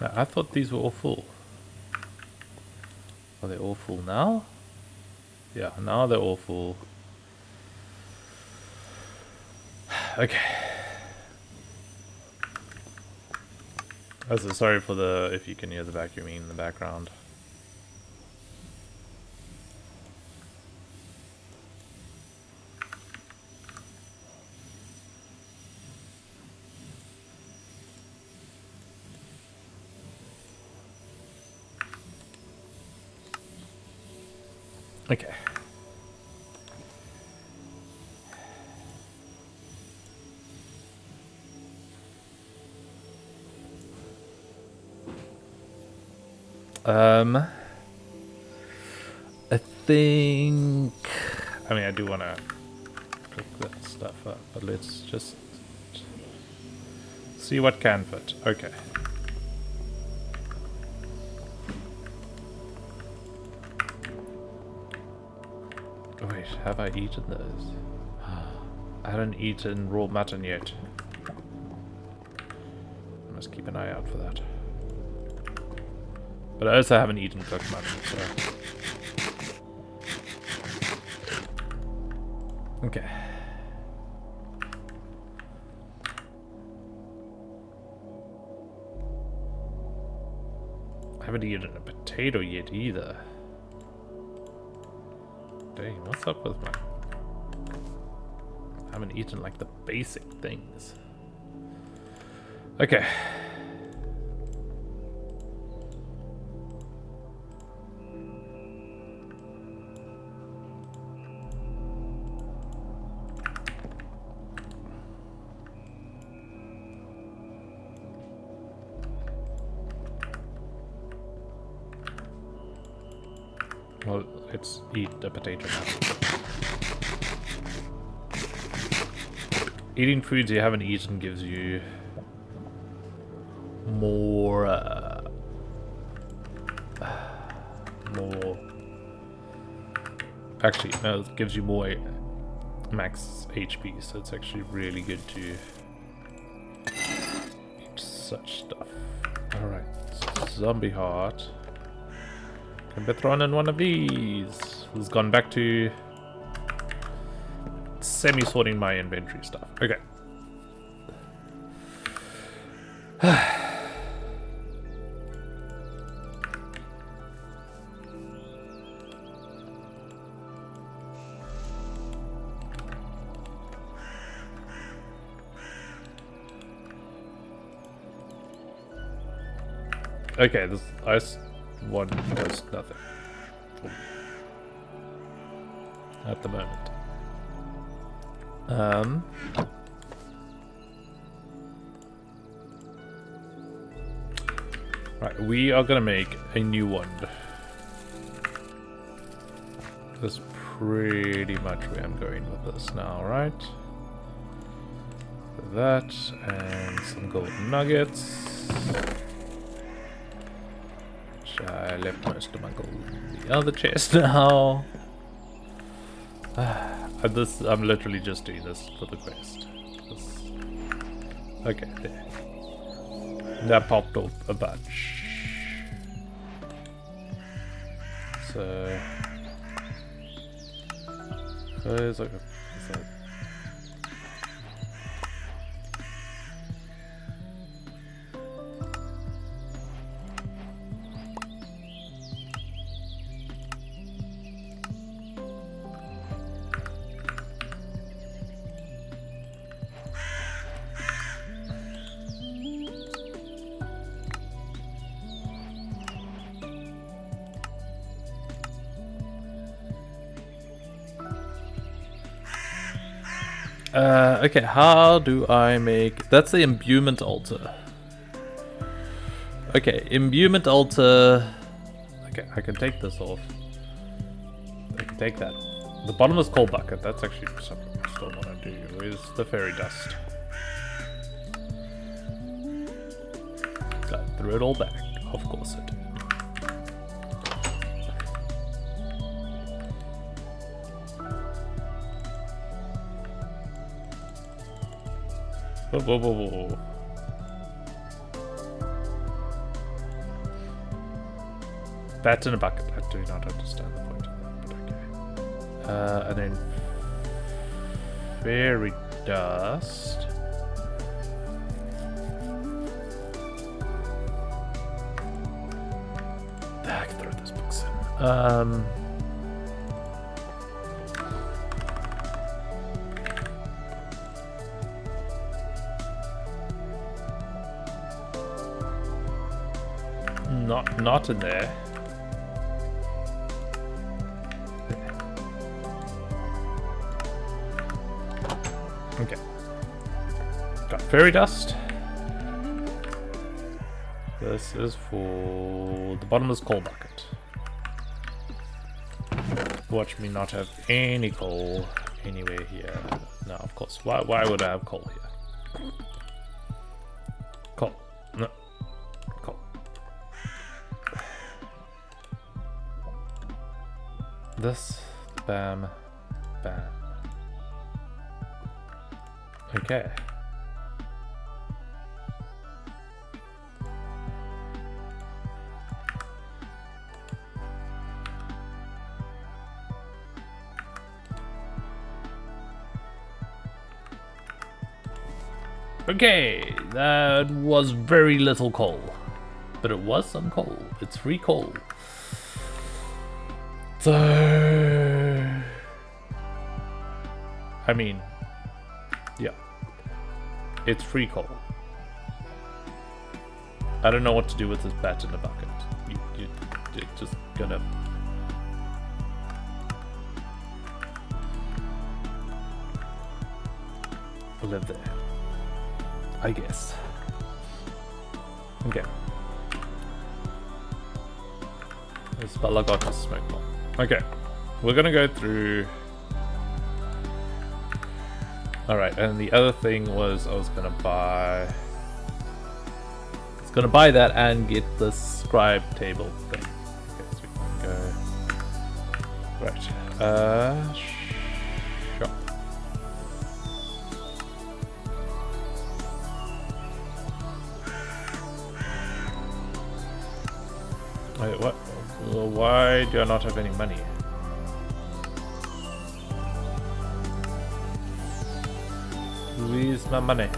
I thought these were all full. Are they all full now? Yeah, now they're all full. Okay. Also, sorry for the, if you can hear the vacuuming in the background. Okay. I think... I mean, I do want to cook that stuff up, but let's just see what can fit. Okay. Wait, have I eaten those? I haven't eaten raw mutton yet. I must keep an eye out for that. But I also haven't eaten cooked mutton, so... Okay. I haven't eaten a potato yet either. Dang, what's up with my... I haven't eaten like the basic things. Okay. Well, let's eat the potato now. Eating foods you haven't eaten gives you more, actually, no, it gives you more max HP, so it's actually really good to eat such stuff. Alright, zombie heart. Can be thrown in one of these. Who's gone back to semi-sorting my inventory stuff. Okay. Okay, this ice one does nothing at the moment. Right, we are gonna make a new one. That's pretty much where I'm going with this now, right? That and some golden nuggets. I left most of my gold in the other chest now. I'm literally just doing this for the quest. Okay, there. That popped up a bunch. So... There's like a... Is that... Okay, how do I make... That's the imbuement altar. Okay, imbuement altar... Okay, I can take this off. I can take that off. The bottomless coal bucket, that's actually something I still want to do. Where's the fairy dust? I threw it all back. Of course I did. Whoa, whoa, whoa, whoa. Bat in a bucket. I do not understand the point of that, but okay. And then fairy dust. I can throw those books in. Not in there. Okay. Got fairy dust. This is for the bottomless coal bucket. Watch me not have any coal anywhere here. No, of course. Why would I have coal here? Coal. No. Coal. This. Bam. Bam. Okay. Okay, that was very little coal. But it was some coal. It's free coal. So... I mean... yeah. It's free coal. I don't know what to do with this bat in the bucket. You're just gonna... live there. I guess. Okay. This fella got a smoke bomb. Okay. We're gonna go through... Alright, and the other thing was I was gonna buy... I was gonna buy that and get the scribe table thing. Okay, so we can go... Right. Shop. Wait, what? Well, why do I not have any money? Where's my money?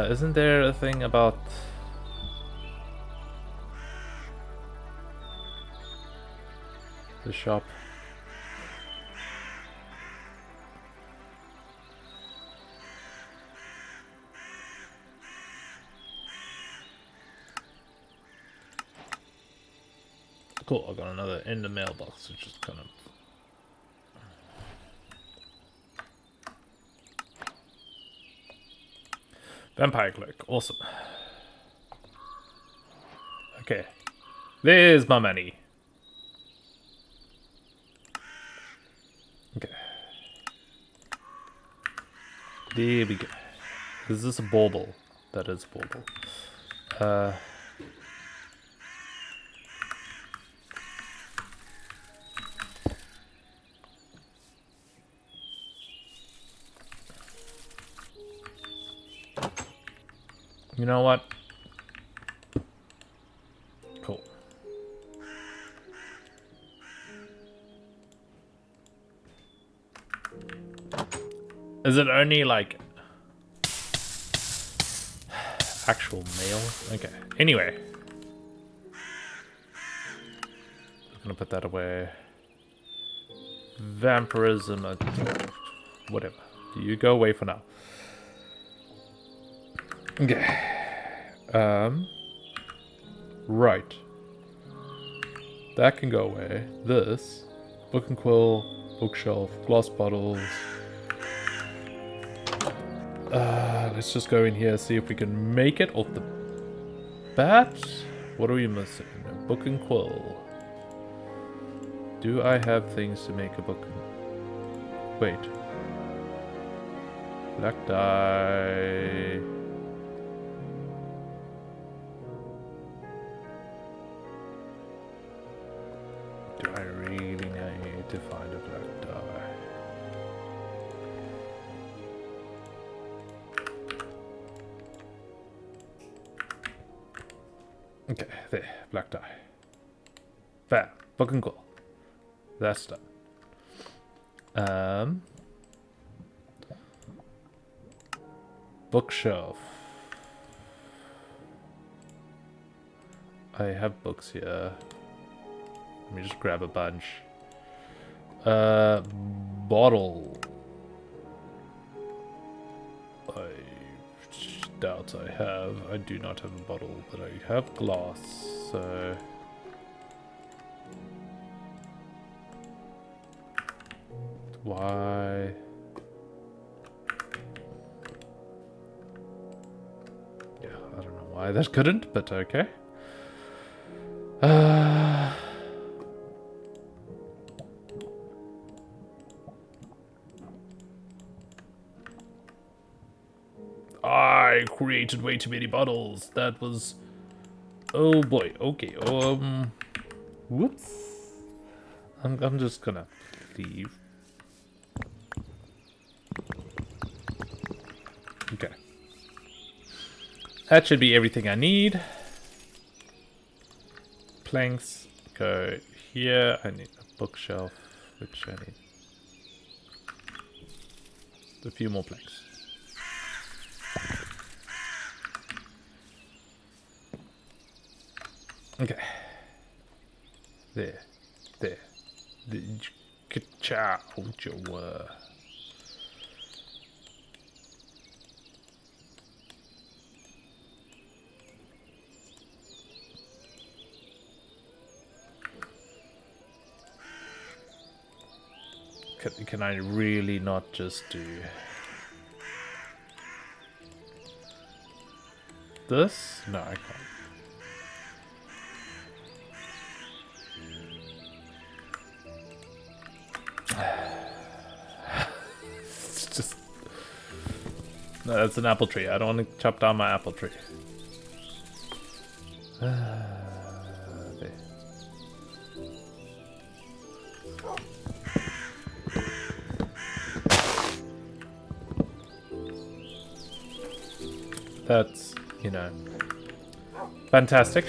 Isn't there a thing about... the shop? Cool, I got another in the mailbox, which is kind of... Vampire cloak, awesome. Okay, there's my money. Okay. There we go. Is this a bauble? That is a bauble. You know what? Cool. Is it only like actual mail? Okay. Anyway. I'm gonna put that away. Vampirism, whatever. You go away for now. Okay. Right. That can go away. This. Book and quill. Bookshelf. Glass bottles. Let's just go in here, see if we can make it off the bat. What are we missing? A book and quill. Do I have things to make a book? Wait. Black dye. Do I really need to find a black dye? Okay, there, black dye. There, book and quill. That's done. Bookshelf. I have books here. Let me just grab a bunch. Bottle. I doubt I have. I do not have a bottle, but I have glass, so... Why? Yeah, I don't know why that couldn't, but okay. I created way too many bottles. That was... Oh boy, okay. Whoops. I'm just gonna leave. Okay. That should be everything I need. Planks go here. I need a bookshelf, which I need a few more planks. Okay. There. Ka-chow. Can I really not just do this? No, I can't. It's just... No, that's an apple tree. I don't want to chop down my apple tree. There. That's, you know, fantastic.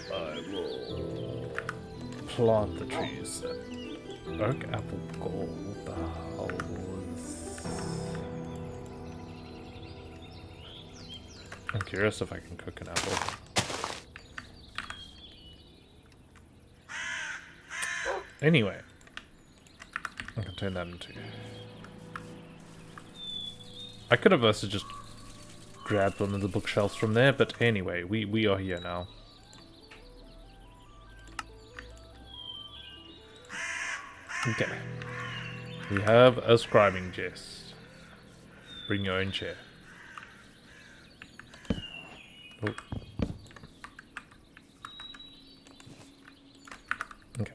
I will plant the trees. Oak, apple, gold, the hell is... I'm curious if I can cook an apple. Anyway. I can turn that into... I could have also just grabbed one of the bookshelves from there, but anyway, we are here now. Okay. We have a scribing chest. Bring your own chair. Oh. Okay.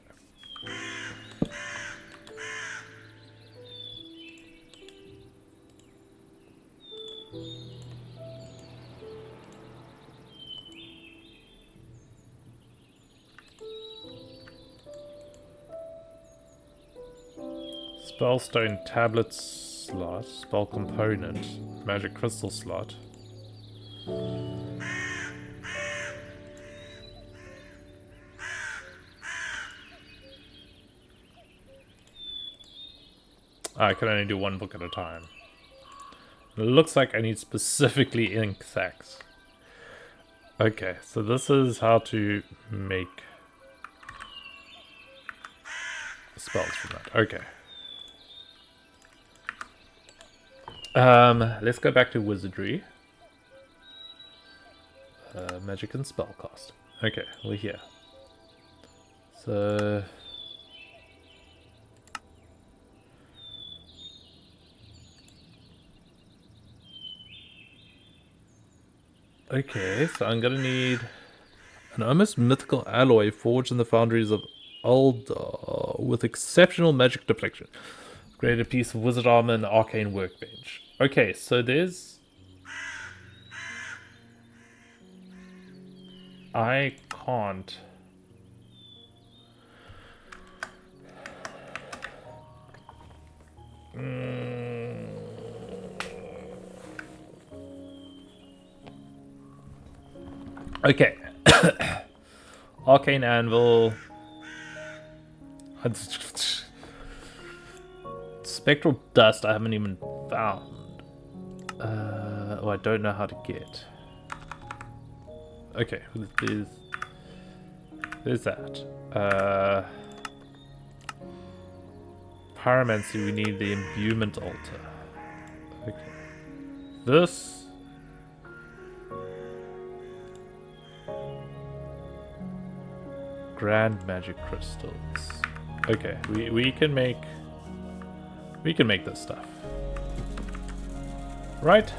Spellstone tablet slot, spell component, magic crystal slot. I can only do one book at a time. It looks like I need specifically ink sacks. Okay, so this is how to make spells from that. Okay. Let's go back to wizardry. Magic and spellcasting. Okay, we're here. So... Okay, so I'm gonna need an almost mythical alloy forged in the foundries of Uldar with exceptional magic deflection. Create a piece of wizard armor and arcane workbench. Okay, so there's... I can't... Okay. Arcane anvil. Spectral dust I haven't even found. Oh, I don't know how to get. Okay, there's that. Pyromancy, we need the imbuement altar. Okay. This... Grand magic crystals. Okay, we can make this stuff. Right?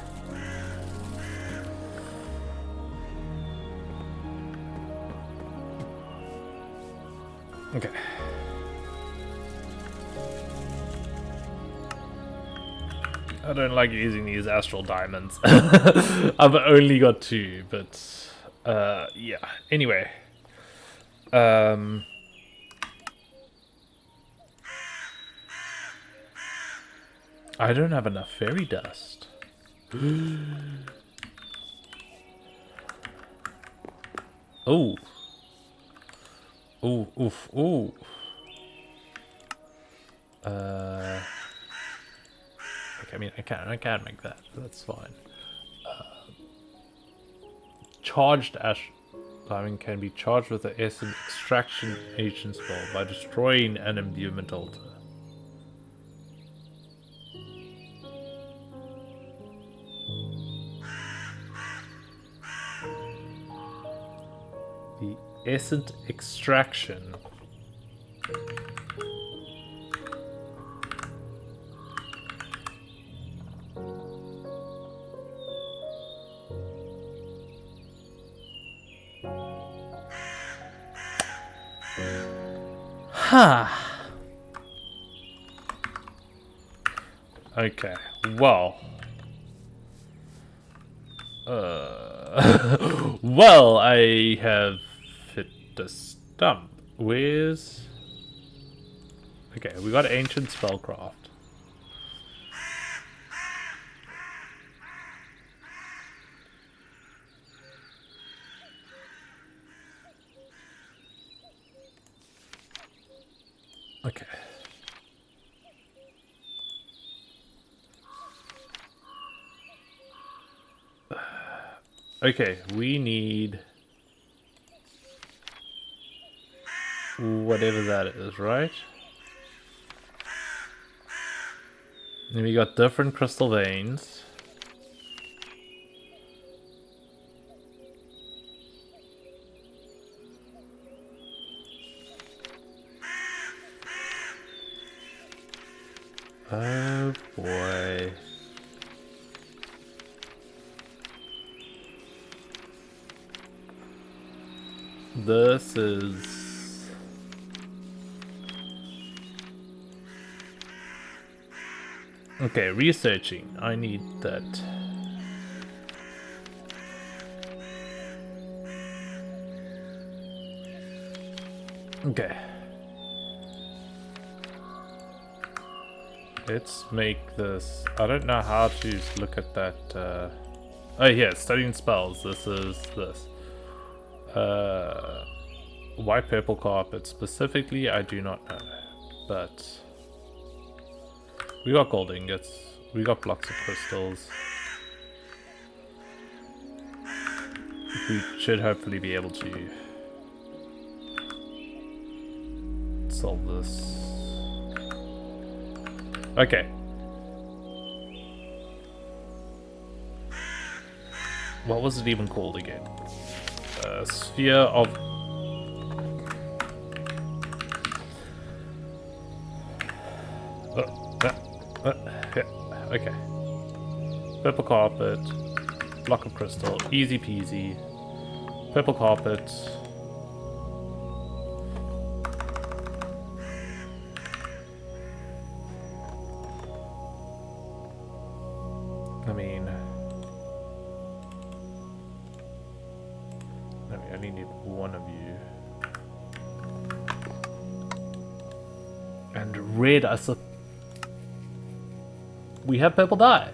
Okay. I don't like using these astral diamonds. I've only got 2, but yeah. Anyway. I don't have enough fairy dust. Oh. Oh, oof, oh. Okay, I mean, I can make that. That's fine. Charged ash diamond can be charged with the essence extraction agent spell by destroying an imbuement altar. The essence extraction. Huh. Okay, well. Well, I have hit the stump. Where's... Okay, we got ancient spellcraft. Okay. Okay, we need whatever that is, right? And we got different crystal veins. Oh boy. This is... Okay, researching. I need that. Okay. Let's make this... I don't know how to look at that. Oh yeah, studying spells. This is this. White purple carpet specifically, I do not know. But we got gold ingots. We got blocks of crystals. We should hopefully be able to solve this. Okay. What was it even called again? Sphere of... yeah, okay. Purple carpet, block of crystal, easy peasy. Purple carpet. I mean, no, we only need one of you. And red, I saw. We have purple dye.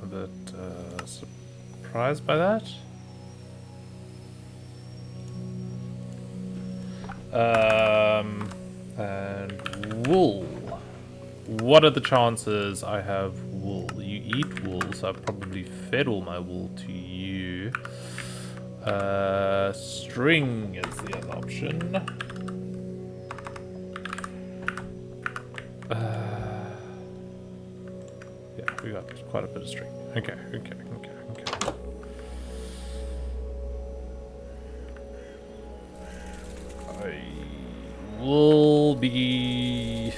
A bit surprised by that. And wool. What are the chances I have wool? You eat wool, so I've probably fed all my wool to you. String is the other option. Yeah, we got quite a bit of string. Okay. I will be...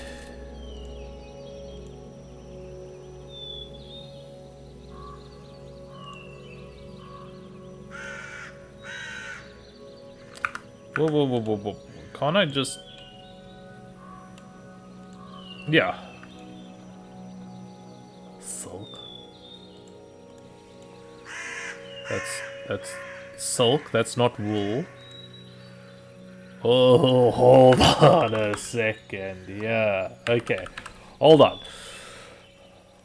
Whoa. Can't I just... Yeah. Silk. That's silk, that's not wool. Oh, hold on a second. Yeah, okay. Hold on.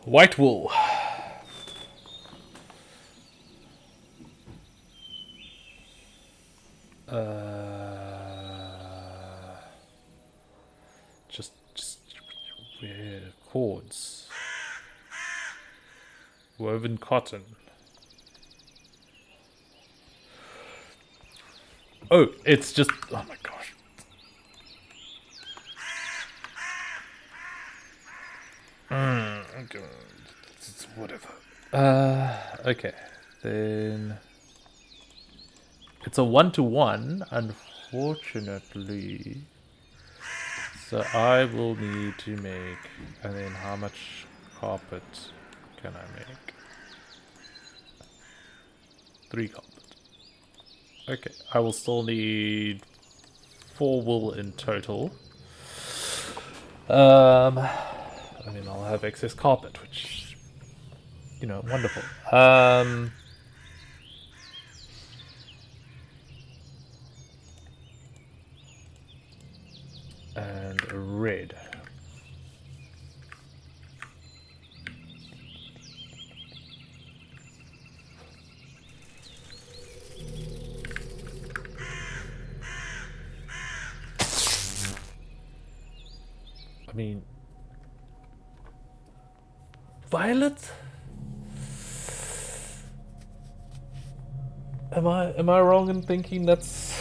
White wool. Just weird cords. Woven cotton. Oh, it's just, oh my gosh. Okay. It's whatever. Okay. Then it's a 1-to-1, unfortunately. So I will need to make, and then how much carpet can I make? 3 carpet. Okay, I will still need 4 wool in total. I mean, I'll have excess carpet, which, you know, wonderful. And red. I mean, violet? Am I wrong in thinking it's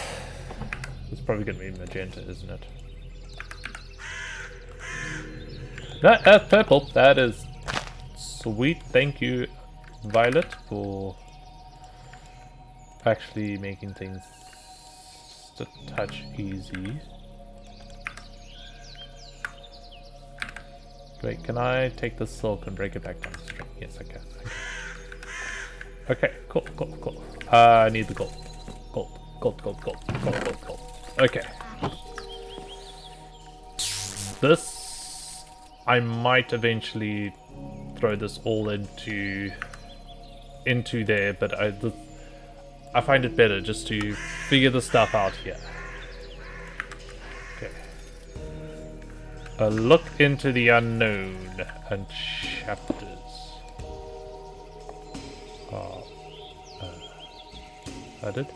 probably gonna be magenta, isn't it? That's purple. That is sweet. Thank you, Violet, for actually making things a touch easy. Wait, can I take the silk and break it back down to string? Yes, I can. Okay, cool. I need the gold. Gold. Okay. This, I might eventually throw this all into there, but I find it better just to figure the stuff out here. Okay. A look into the unknown and chapters. I did?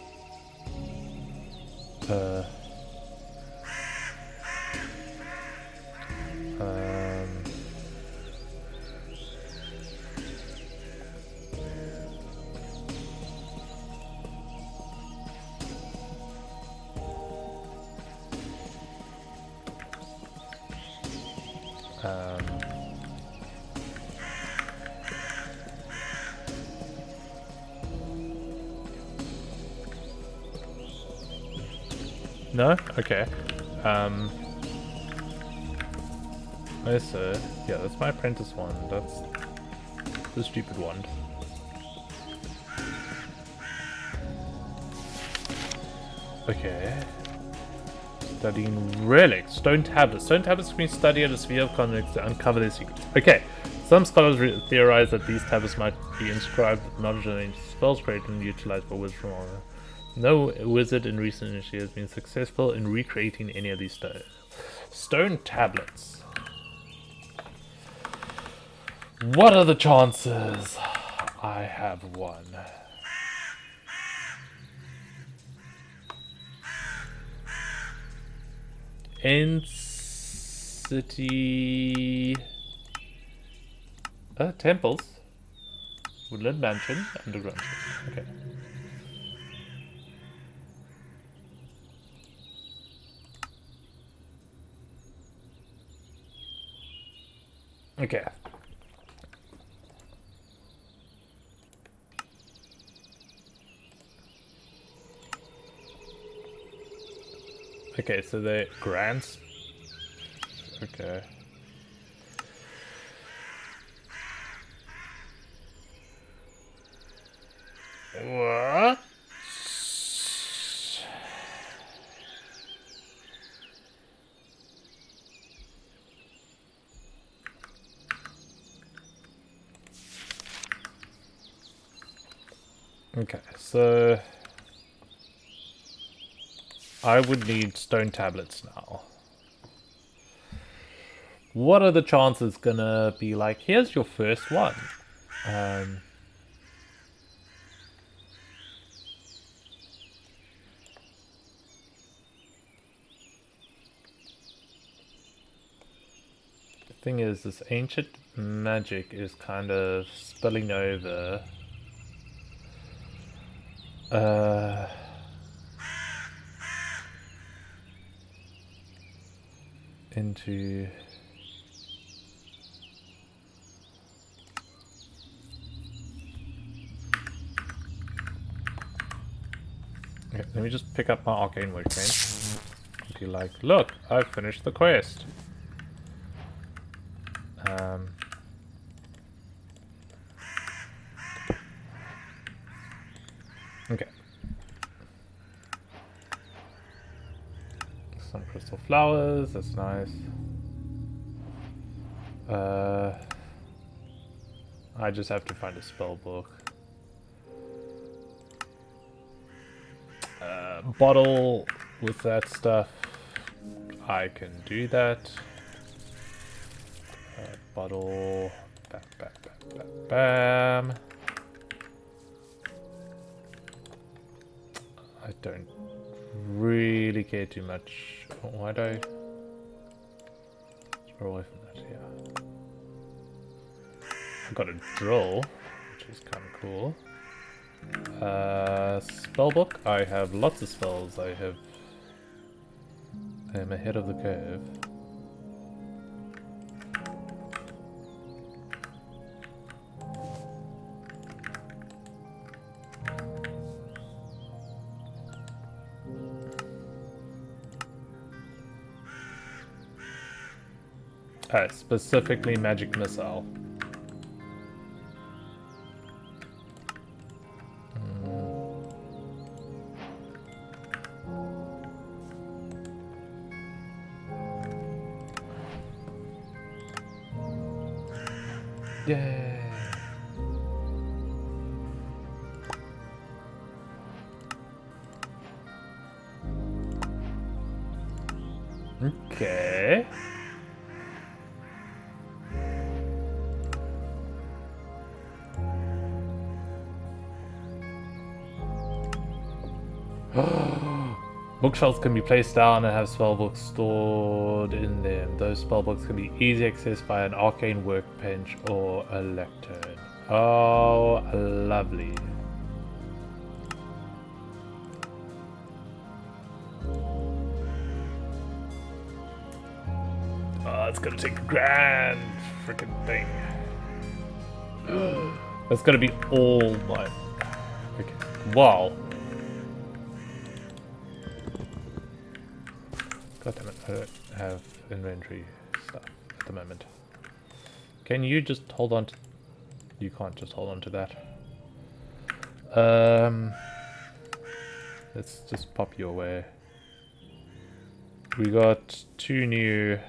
No? Okay. So, yeah, that's my apprentice wand. That's the stupid wand. Okay. Studying relics. Stone tablets. Stone tablets can be studied at a sphere of convex to uncover their secrets. Okay. Some scholars theorize that these tablets might be inscribed with knowledge and ancient spells created and utilized by wizards from all over. No wizard in recent history has been successful in recreating any of these stone tablets. What are the chances I have one? In city temples, woodland mansion, underground. Okay. Okay. Okay, so the grants. Okay. What? Okay, so I would need stone tablets now. What are the chances gonna be like, here's your first one? The thing is, this ancient magic is kind of spilling over. Into... Okay, let me just pick up my arcane workbench. Be like, look, I've finished the quest. Okay. Some crystal flowers, that's nice. I just have to find a spell book. Bottle with that stuff. I can do that. Bottle. Bam, bam, bam, bam, bam. I don't really care too much. Why do I throw away from that? Yeah. I've got a drill, which is kind of cool. Spellbook. I have lots of spells. I am ahead of the curve. Specifically magic missile. Yay! Okay. Bookshelves can be placed down and have spellbooks stored in them. Those spellbooks can be easily accessed by an arcane workbench or a lectern. Oh, lovely. Oh, it's gonna take a grand freaking thing. That's gonna be all my... Okay. Wow. God damn it, I don't have inventory stuff at the moment. Can you just hold on to... You can't just hold on to that. Let's just pop you away. We got 2 new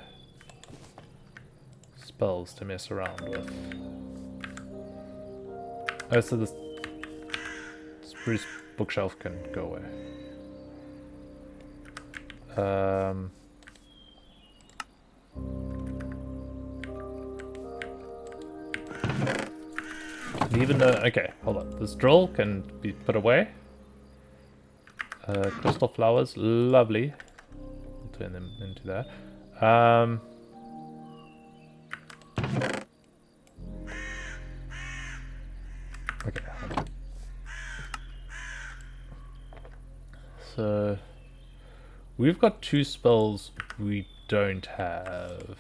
spells to mess around with. Oh, so this spruce bookshelf can go away. Even though, okay, hold on. This drill can be put away. Crystal flowers, lovely. We'll turn them into that. Okay. So we've got 2 spells we don't have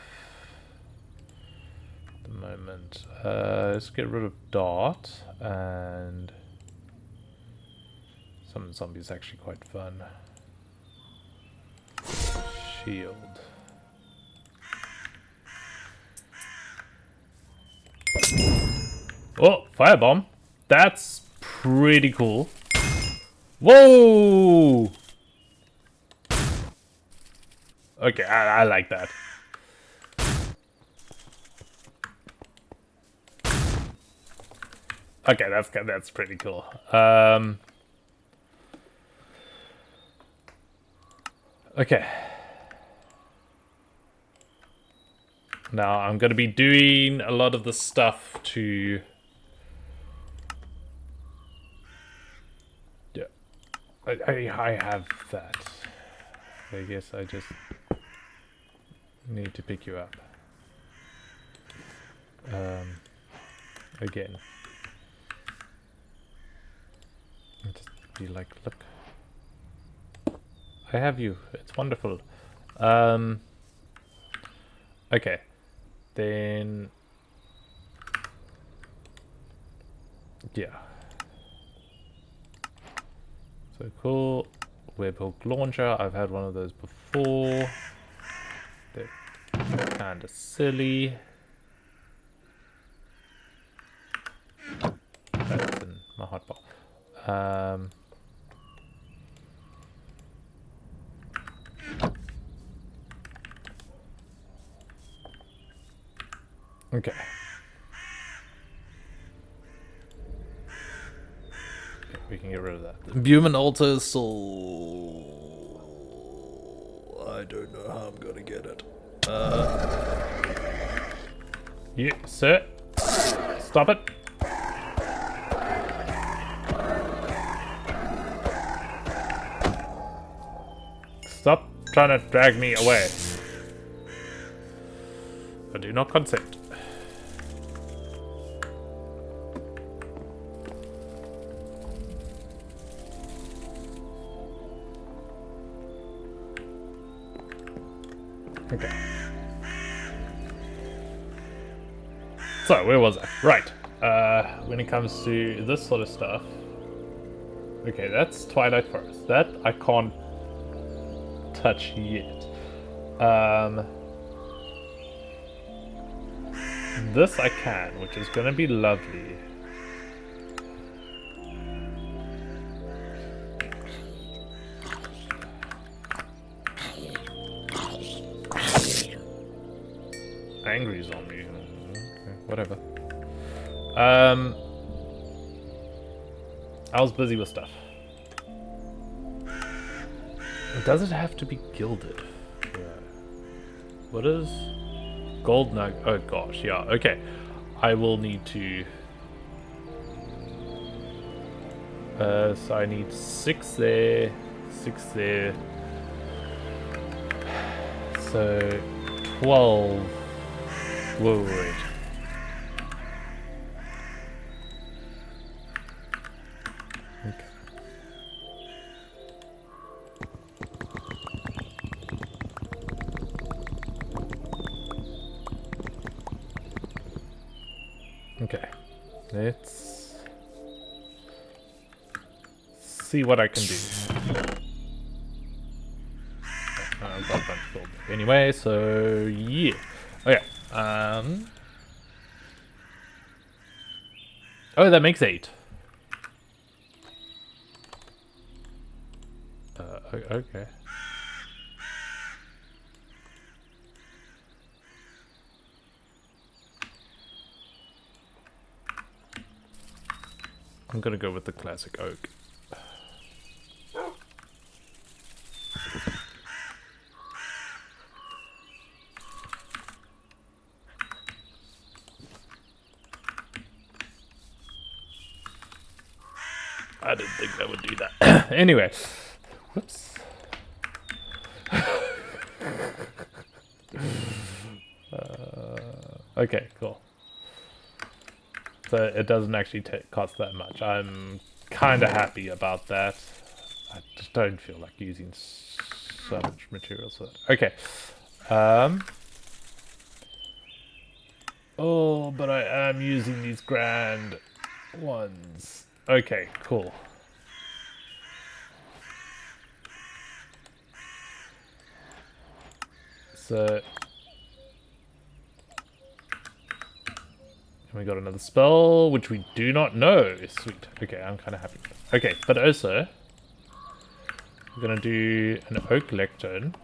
at the moment. Let's get rid of Dart, and some zombies actually quite fun. Shield. Oh, firebomb. That's pretty cool. Whoa! Okay, I like that. Okay, that's pretty cool. Okay. Now I'm gonna be doing a lot of the stuff to... Yeah. I have that. I guess I just need to pick you up. Again. Just be like, look. I have you. It's wonderful. Okay. Then... Yeah. So cool. Webhook launcher. I've had one of those before. They're kind of silly. That's in my hotbar. Okay. We can get rid of that. Buman altar is still... I don't know how I'm gonna get it. You, sir. Stop it. Stop trying to drag me away. I do not consent. Okay. So, where was I? Right. When it comes to this sort of stuff... Okay, that's Twilight Forest. That I can't touch yet. This I can, which is gonna be lovely. Angry zombie. Okay, whatever. I was busy with stuff. Does it have to be gilded? Yeah. What is gold nug? Oh gosh, yeah. Okay, I will need to. So I need 6 there, 6 there. So 12. Whoa, wait. Okay. Okay. Let's see what I can do. I've got a bunch of gold anyway, so yeah. Okay. Oh, that makes 8. Okay. I'm gonna go with the classic oak. I didn't think that would do that. Anyway. Whoops. Okay, cool. So it doesn't actually cost that much. I'm kind of happy about that. I just don't feel like using so much materials for that. Okay. Oh, but I am using these grand ones. Okay, cool. So... And we got another spell, which we do not know. Sweet. Okay, I'm kind of happy. Okay, but also... We're going to do an oak lectern.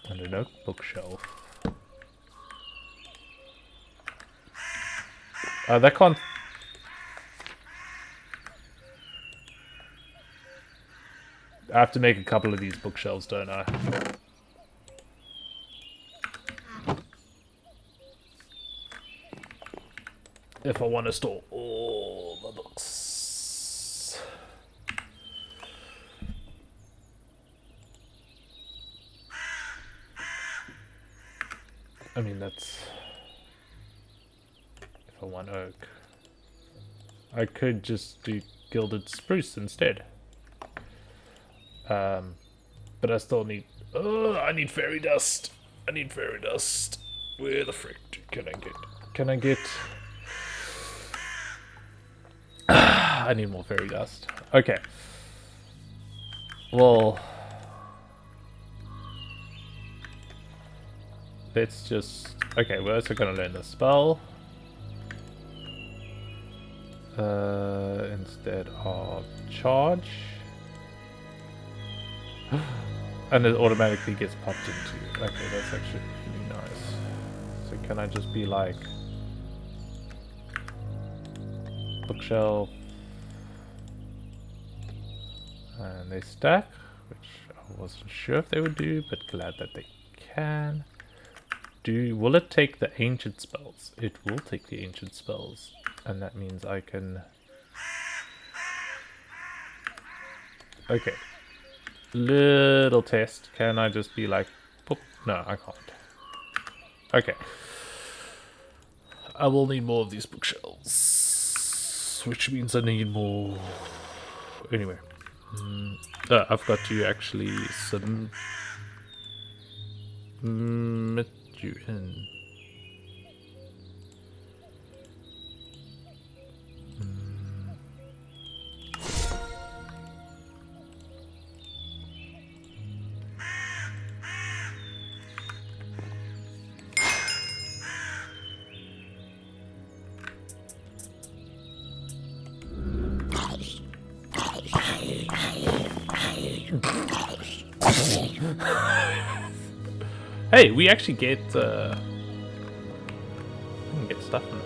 And an oak bookshelf. That can't... I have to make a couple of these bookshelves, don't I? If I want to store all the books. I mean, that's... If I want oak. I could just do gilded spruce instead. But I still need... Oh, I need fairy dust. I need fairy dust. Where the frick can I get? Can I get... I need more fairy dust. Okay. Well... Let's just... Okay, we're also going to learn the spell. Instead of charge. And it automatically gets popped into... Okay, that's actually really nice. So can I just be like... Bookshelf. And they stack, which I wasn't sure if they would do, but glad that they can. Will it take the ancient spells? It will take the ancient spells. And that means I can... Okay. Little test. Can I just be like... Poop? No, I can't. Okay. I will need more of these bookshelves. Which means I need more... Anyway. I've got to actually submit you in. Hey, we actually get we can get stuff in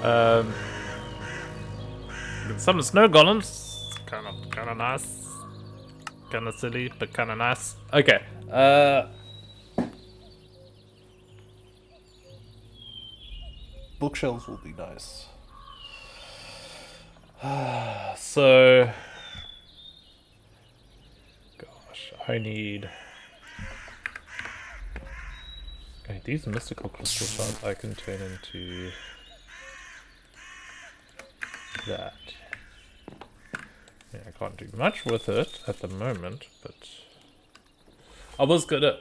there. Some snow golems, kind of nice, kind of silly, but kind of nice. Okay. Bookshelves will be nice. So, gosh, I need. Okay, these mystical crystal shards I can turn into that. Yeah, I can't do much with it at the moment, but I was gonna.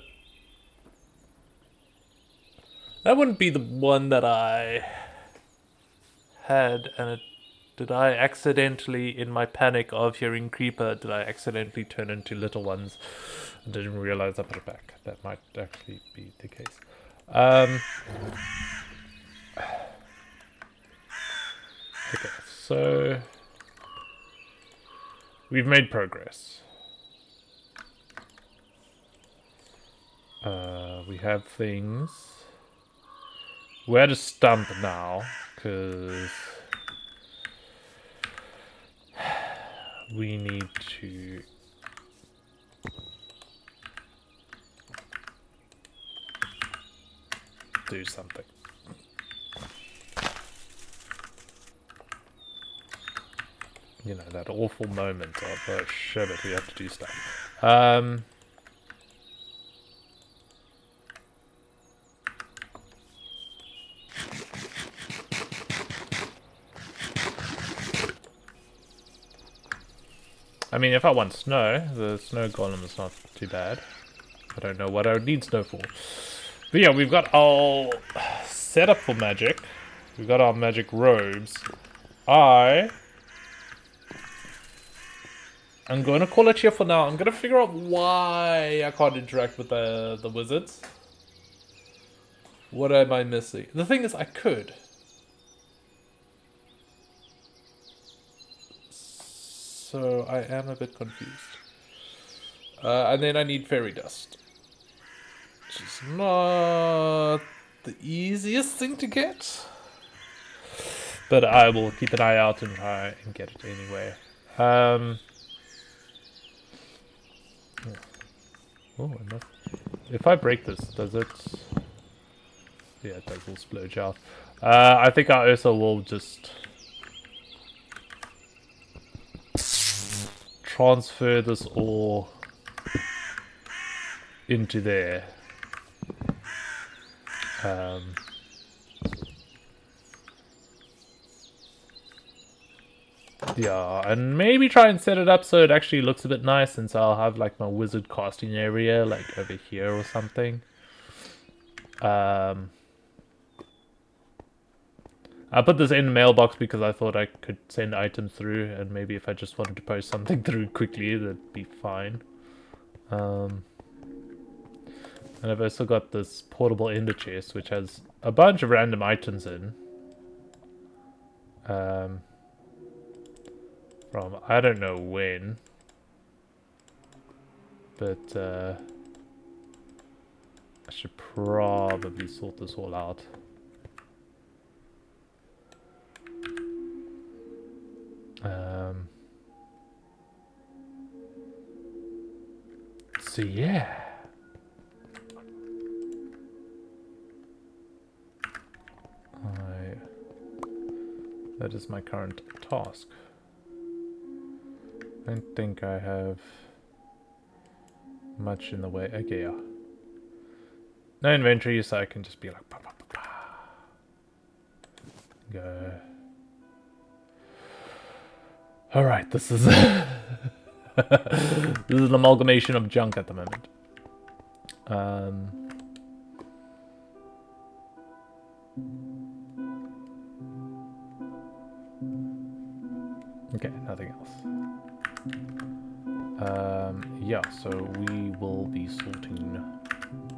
That wouldn't be the one that I had, and it Did I accidentally, in my panic of hearing creeper, did I accidentally turn into little ones? I didn't realize I put it back. That might actually be the case. Okay, so we've made progress. We have things. We're at a stump now, because we need to do something. You know, that awful moment of, oh shit, we have to do stuff. I mean, if I want snow, the snow golem is not too bad. I don't know what I would need snow for. But yeah, we've got our setup for magic. We've got our magic robes. I'm going to call it here for now. I'm going to figure out why I can't interact with the wizards. What am I missing? The thing is, I could. So I am a bit confused. And then I need fairy dust. Which is not the easiest thing to get. But I will keep an eye out and try and get it anyway. Oh, if I break this, does it... Yeah, it does all splurge out. I think our Ursa will just... transfer this ore into there. Yeah, and maybe try and set it up so it actually looks a bit nice, since I'll have like my wizard casting area like over here or something. I put this in the mailbox because I thought I could send items through, and maybe if I just wanted to post something through quickly, that'd be fine. And I've also got this portable ender chest, which has a bunch of random items in. From I don't know when. But I should probably sort this all out. So yeah. That is my current task. I don't think I have much in the way. Okay, yeah. No inventory, so I can just be like, bah, bah, bah, bah. Go. Alright, this is this is an amalgamation of junk at the moment. Okay, nothing else. Yeah, so we will be sorting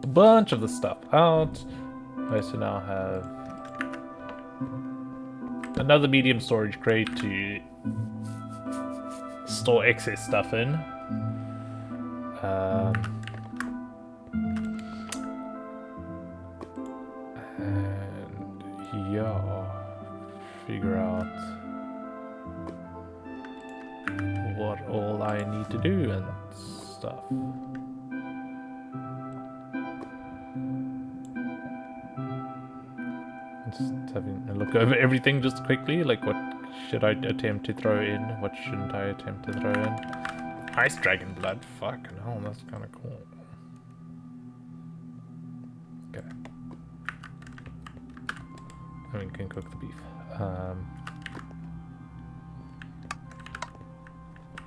a bunch of the stuff out. I also now have another medium storage crate to store excess stuff in. And yeah, figure out what all I need to do and stuff. Just having a look over everything just quickly, like what should I attempt to throw in, what shouldn't I attempt to throw in. Ice dragon blood, fucking hell, that's kind of cool. Okay. And we can cook the beef.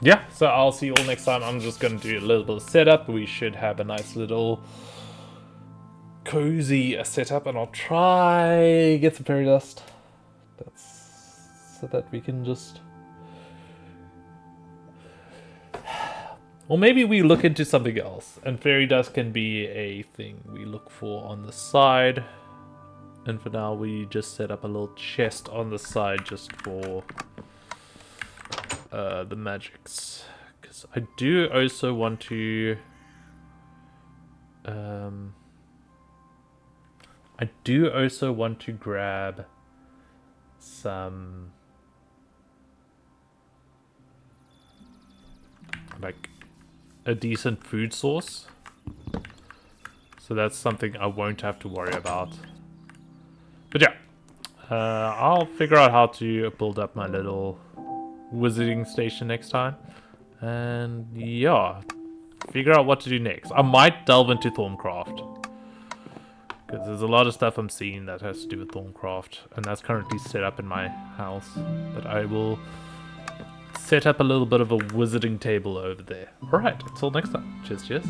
Yeah, so I'll see you all next time. I'm just going to do a little bit of setup. We should have a nice little cozy setup, and I'll try get some fairy dust. That's so that we can just... Or maybe we look into something else, and fairy dust can be a thing we look for on the side. And for now, we just set up a little chest on the side just for the magics. Because I do also want to... I do also want to grab some... like a decent food source. So that's something I won't have to worry about. But yeah, I'll figure out how to build up my little wizarding station next time. And yeah, figure out what to do next. I might delve into Thorncraft, because there's a lot of stuff I'm seeing that has to do with Thorncraft, and that's currently set up in my house. But I will set up a little bit of a wizarding table over there. Alright, until next time. Cheers, cheers.